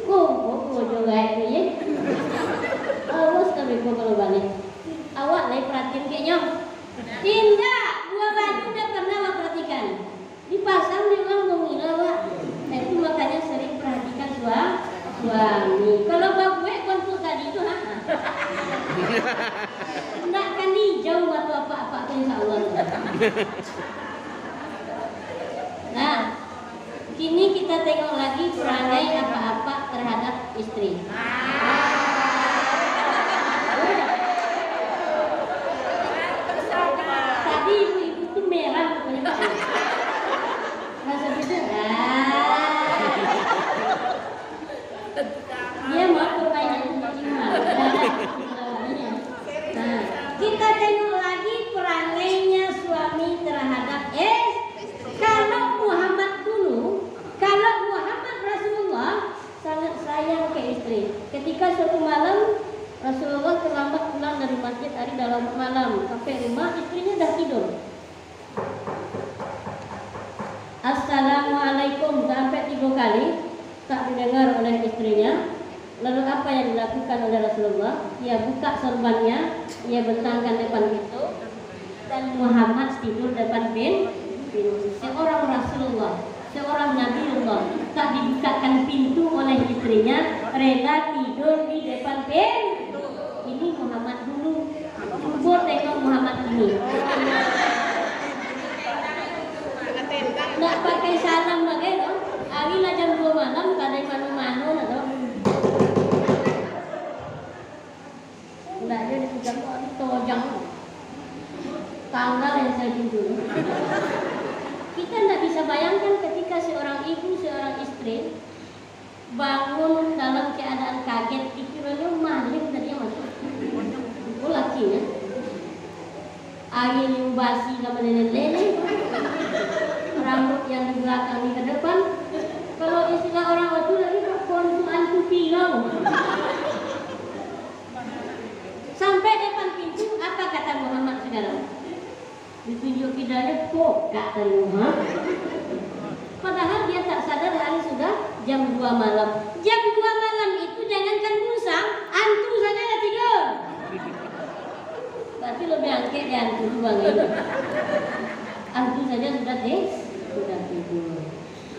Kok juga itu ya. Awas tapi kok kalau balik. Awak lagi perhatiin kayaknya. Tidak, dua baju udah pernah awak perhatikan. Nah, kini kita tengok lagi perangai apa-apa terhadap istri. Tadi ibu-ibu tuh merah pokoknya. Masa bisa? Dia mau permainan cuma. Nah, kita tengok lagi perangainya suami terhadap kalau Muhammad Rasulullah sangat sayang ke istri. Ketika suatu malam Rasulullah terlambat pulang dari masjid hari dalam malam, sampai rumah istrinya dah tidur. Assalamualaikum sampai 3 kali tak didengar oleh istrinya. Lalu apa yang dilakukan oleh Rasulullah? Ia buka sorbannya, ia bentangkan depan pintu, dan Muhammad tidur depan pintu. Seorang Rasulullah, seorang Nabiullah, tak dibukakan pintu oleh istrinya, rela tidur di depan pintu. Ini Muhammad dulu. Coba tengok Muhammad ini. Nak pakai salam lagi, no? Hari lah jam 2 malam, kadang manu-manu, no? Udah dia dipegang tojang. Tanggal yang saya dulu. Kita tidak bisa bayangkan ketika seorang ibu, seorang istri bangun dalam keadaan kaget, pikirannya maling tadi masuk. Itu lakinya. Angin yang basi sama nenek-nenek, rambut yang di belakang di ke depan. Kalau istilah orang waktu lagi konsuan kupingau. Sampai depan pintu, apa kata Muhammad sekarang? Ditunjuk hidayah kok kata rumah. Padahal dia tak sadar hari sudah jam 2 malam. Jam 2 malam itu jangankan musang, antu saja dah tidur. Berarti lebih angket ya antu bang ini. Antu saja sudah tidur.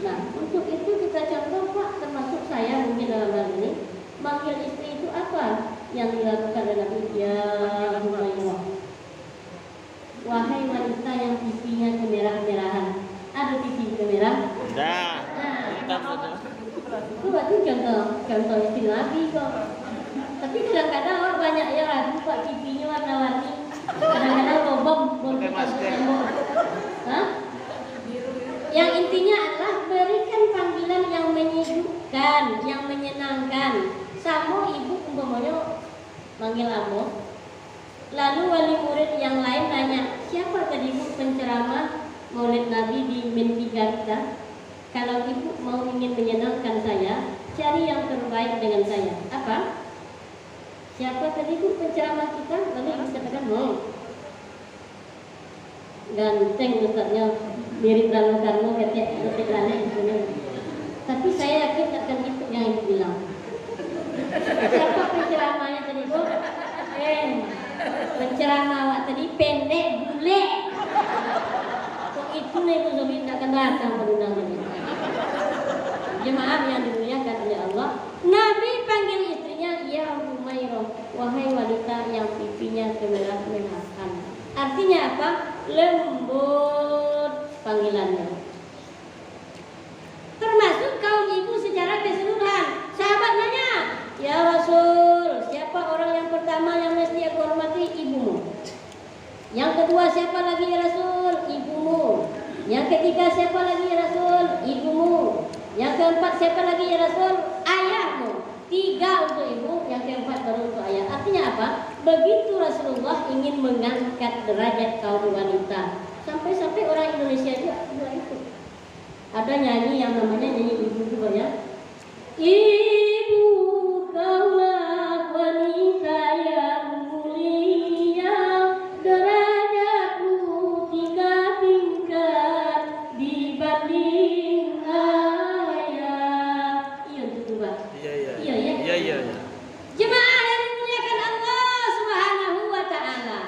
Nah, untuk itu kita contoh Pak, termasuk saya mungkin dalam hal ini, manggil istri itu apa yang dilakukan oleh Nabi? Ya Allah. Wahai wanita yang pipinya kemerah-merahan, ada pipi kemerah? Dah. Nah, itu berarti contoh istri Nabi kok. Tapi kadang-kadang orang banyak yang ragu Pak, pipinya warna-warni, kadang-kadang lobong, tembok. Hah? Yang intinya adalah berikan panggilan yang menyejukkan, yang menyenangkan. Sama ibu umpamanya manggil amo. Lalu wali murid yang lain nanya, siapa tadi ibu penceramah Maulid Nabi di Menti Garda? Kalau ibu mau ingin menyenangkan saya, cari yang terbaik dengan saya. Apa? Siapa tadi ibu penceramah kita? Lalu ibu katakan, ganteng ustaznya, mirip Rano Karno, ketik aneh. Tapi saya yakin akan itu yang ibu bilang. Siapa penceramahnya tadi ibu? Penceramah awak tadi pendek, bule. Kok itu nih Bu Zobi tidak akan datang undang ini. Jemaah yang dimuliakan oleh Allah, Nabi panggil istrinya, ya Humairah, wahai wanita yang pipinya kemerah-merahan. Artinya apa? Lembut panggilannya. Termasuk kaum ibu secara keseluruhan. Sahabat nanya, ya Rasul, siapa orang yang pertama yang mesti aku hormati? Ibumu. Yang kedua siapa lagi ya Rasul? Ibumu. Yang ketiga siapa lagi ya Rasul? Ibumu. Yang keempat siapa lagi ya Rasul? Ayahmu. 3 untuk ibu, yang keempat baru untuk ayah. Artinya apa? Begitu Rasulullah ingin mengangkat derajat kaum wanita. Sampai-sampai orang Indonesia juga ikut. Ada nyanyi yang namanya nyanyi ibu juga ya. Ibu kaulah wanita yang mulia, derajatmu 3 tingkat dibanding ayah. Iya betul Pak. Iya. Jemaah yang dimuliakan Allah Subhanahu wa taala.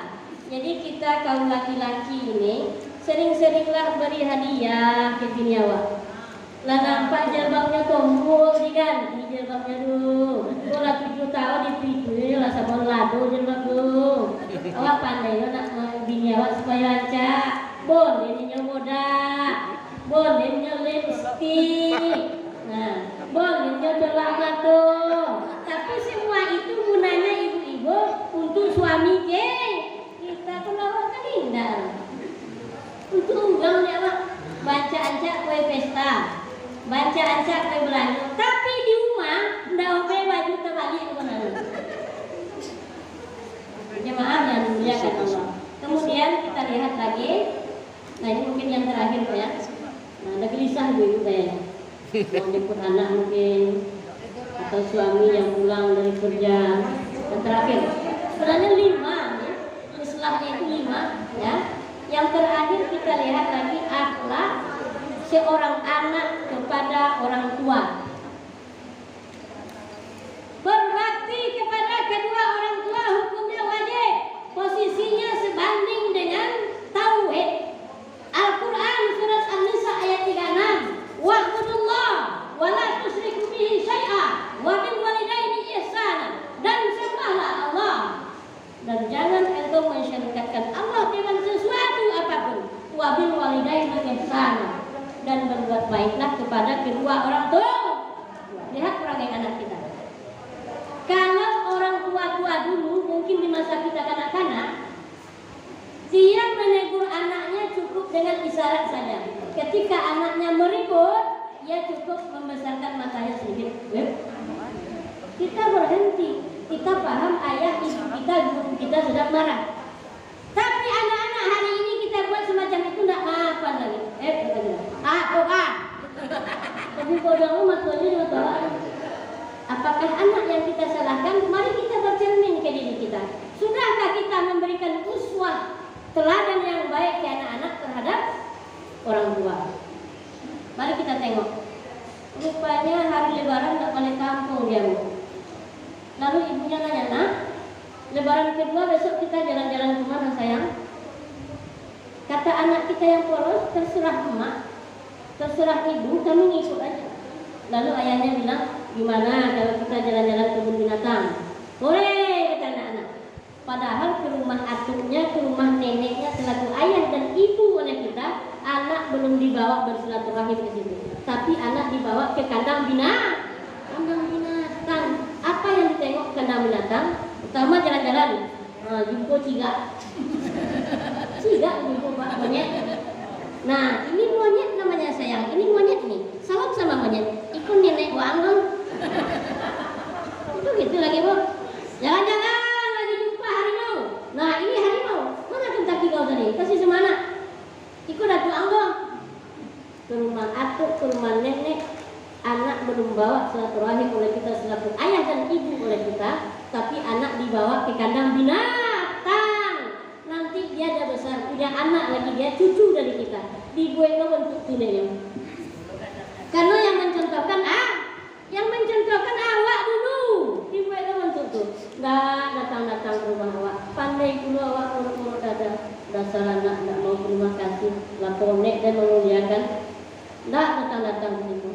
Jadi kita kaum laki-laki ini sering-seringlah beri hadiah ke bini awak. Lah nampak jilbabnya tombol diganti jilbabnya dulu. Bola 7 tahun dipicu lah sabon lado jilbab dulu. Awak pandai nak bini awak supaya lancar. bolehnya bodak, bolehnya lipstick, nah, bolehnya celak mata. Tapi semua itu gunanya ibu-ibu untuk suami kita pelawak kan indah. Untuk unggang ya Pak, baca ancak kue pesta, baca ancak kue belanja. Tapi di rumah ndak oke baju terbalik ke mana. Jemaah yang dimuliakan Allah. Kemudian kita lihat lagi. Nah ini mungkin yang terakhir Pak ya. Nah ada gelisah ibu saya. Mau jemput anak mungkin, atau suami yang pulang dari kerja. Yang terakhir, sebenarnya 5 ya. Islahnya itu 5 ya. Yang terakhir kita lihat lagi akhlak seorang anak kepada orang tua. Berbakti kepada kedua orang tua hukumnya wajib. Posisinya sebanding dengan tauhid. Al-Quran surat An-Nisa ayat 36. Wa'budullah wa la tusyriku bihi syai'a wa bil walidaini ihsana. Dan sembahlah Allah. Dan jangan engkau mensyirikatkan Allah dengan sesuatu apapun. Wa bil walidaini ihsana. Dan berbuat baiklah kepada kedua orang tua. Lihat perangai anak kita. Kalau orang tua-tua dulu mungkin di masa kita kanak-kanak, dia menegur anaknya cukup dengan isyarat saja. Ketika anaknya meribut, dia cukup membesarkan matanya sedikit. Kita berhenti, kita paham ayah ibu kita, guru kita sedang marah. Tapi anak-anak hari ini kita buat semacam itu tidak maafan lagi. Tapi kalau matanya bawa. Apakah anak yang kita salahkan? Mari kita bercermin ke diri kita. Sudahkah kita memberikan uswah teladan yang baik ke anak-anak terhadap orang tua? Mari kita tengok. Rupanya hari Lebaran tak balik kampung dia. Lalu ibunya nanya, "Nak, Lebaran kedua besok kita jalan-jalan ke mana sayang?" Kata anak kita yang polos, "Terserah emak, terserah ibu, kami ngikut aja." Lalu ayahnya bilang, "Gimana kalau kita jalan-jalan ke kebun binatang?" "Boleh," kata anak-anak. Padahal ke rumah atuknya, ke rumah neneknya selaku ayah dan ibu oleh kita, anak belum dibawa bersilaturahim ke situ. Tapi anak dibawa ke kandang binatang. Kandang binatang. Apa yang ditengok kandang binatang? Pertama jalan-jalan. Jumpa cigak. Cigak jumpa Pak monyet. Nah, ini monyet namanya sayang. Ini monyet nih. Salam sama monyet. Ikut nenek gua anggung. Itu gitu lagi Bu. Jangan-jangan lagi jumpa harimau. Nah ini harimau. Mana kentaki kau tadi? Kasih semana. Ikut Datu Anggung. Ke rumah atuk, ke rumah nenek. Anak belum bawa silaturahim oleh kita selaku ayah dan ibu oleh kita. Tapi anak dibawa ke kandang binatang. Nanti dia dah besar, punya anak lagi, dia cucu dari kita. Dibuat lo bentuk tunenya. Karena yang mencontohkan awak dulu. Dibuat lo bentuk tuh. Nggak datang-datang ke rumah awak. Pandai dulu awak urut-urut dada. Dasar anak nggak mau terima kasih. Laponek dan memuliakan. Nggak datang-datang ke situ.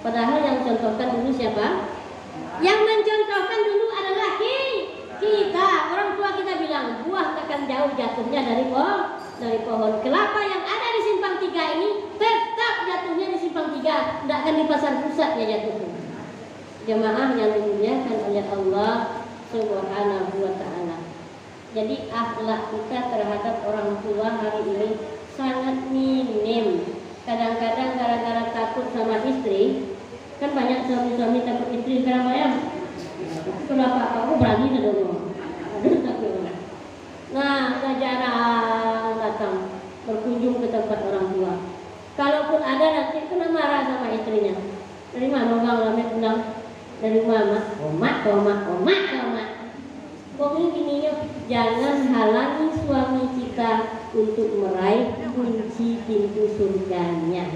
Padahal yang contohkan dulu siapa? Yang mencontohkan dulu adalah kita. Orang tua kita bilang buah takkan jauh jatuhnya dari pohon kelapa yang ada di simpang 3 ini tetap jatuhnya di simpang 3, tidak akan di pasar pusat ya jatuhnya. Jemaah yang dimuliakan oleh Allah Subhanahu wa Ta'ala. Jadi akhlak kita terhadap orang tua hari ini sangat minim. Kadang-kadang gara-gara takut sama istri, kan banyak suami-suami takut istri sekarang ya. Kenapa aku berani dong? Aduh takut. Nah, jarang datang berkunjung ke tempat orang tua. Kalaupun ada nanti kena marah sama istrinya. Dari mana bang lama pulang? Dari mama. Omak. Pokoknya gini ya, jangan halangi suami kita untuk meraih kunci pintu surganya.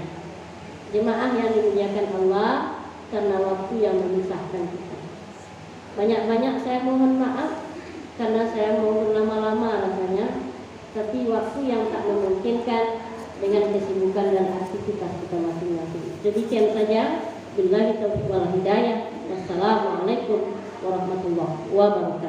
Jemaah yang dimuliakan Allah, karena waktu yang memisahkan kita. Banyak-banyak saya mohon maaf karena saya mau berlama-lama rasanya, tapi waktu yang tak memungkinkan dengan kesibukan dan aktivitas kita masing-masing. Demikian saja. Billahi taufiq wal hidayah. Wassalamualaikum warahmatullahi wabarakatuh.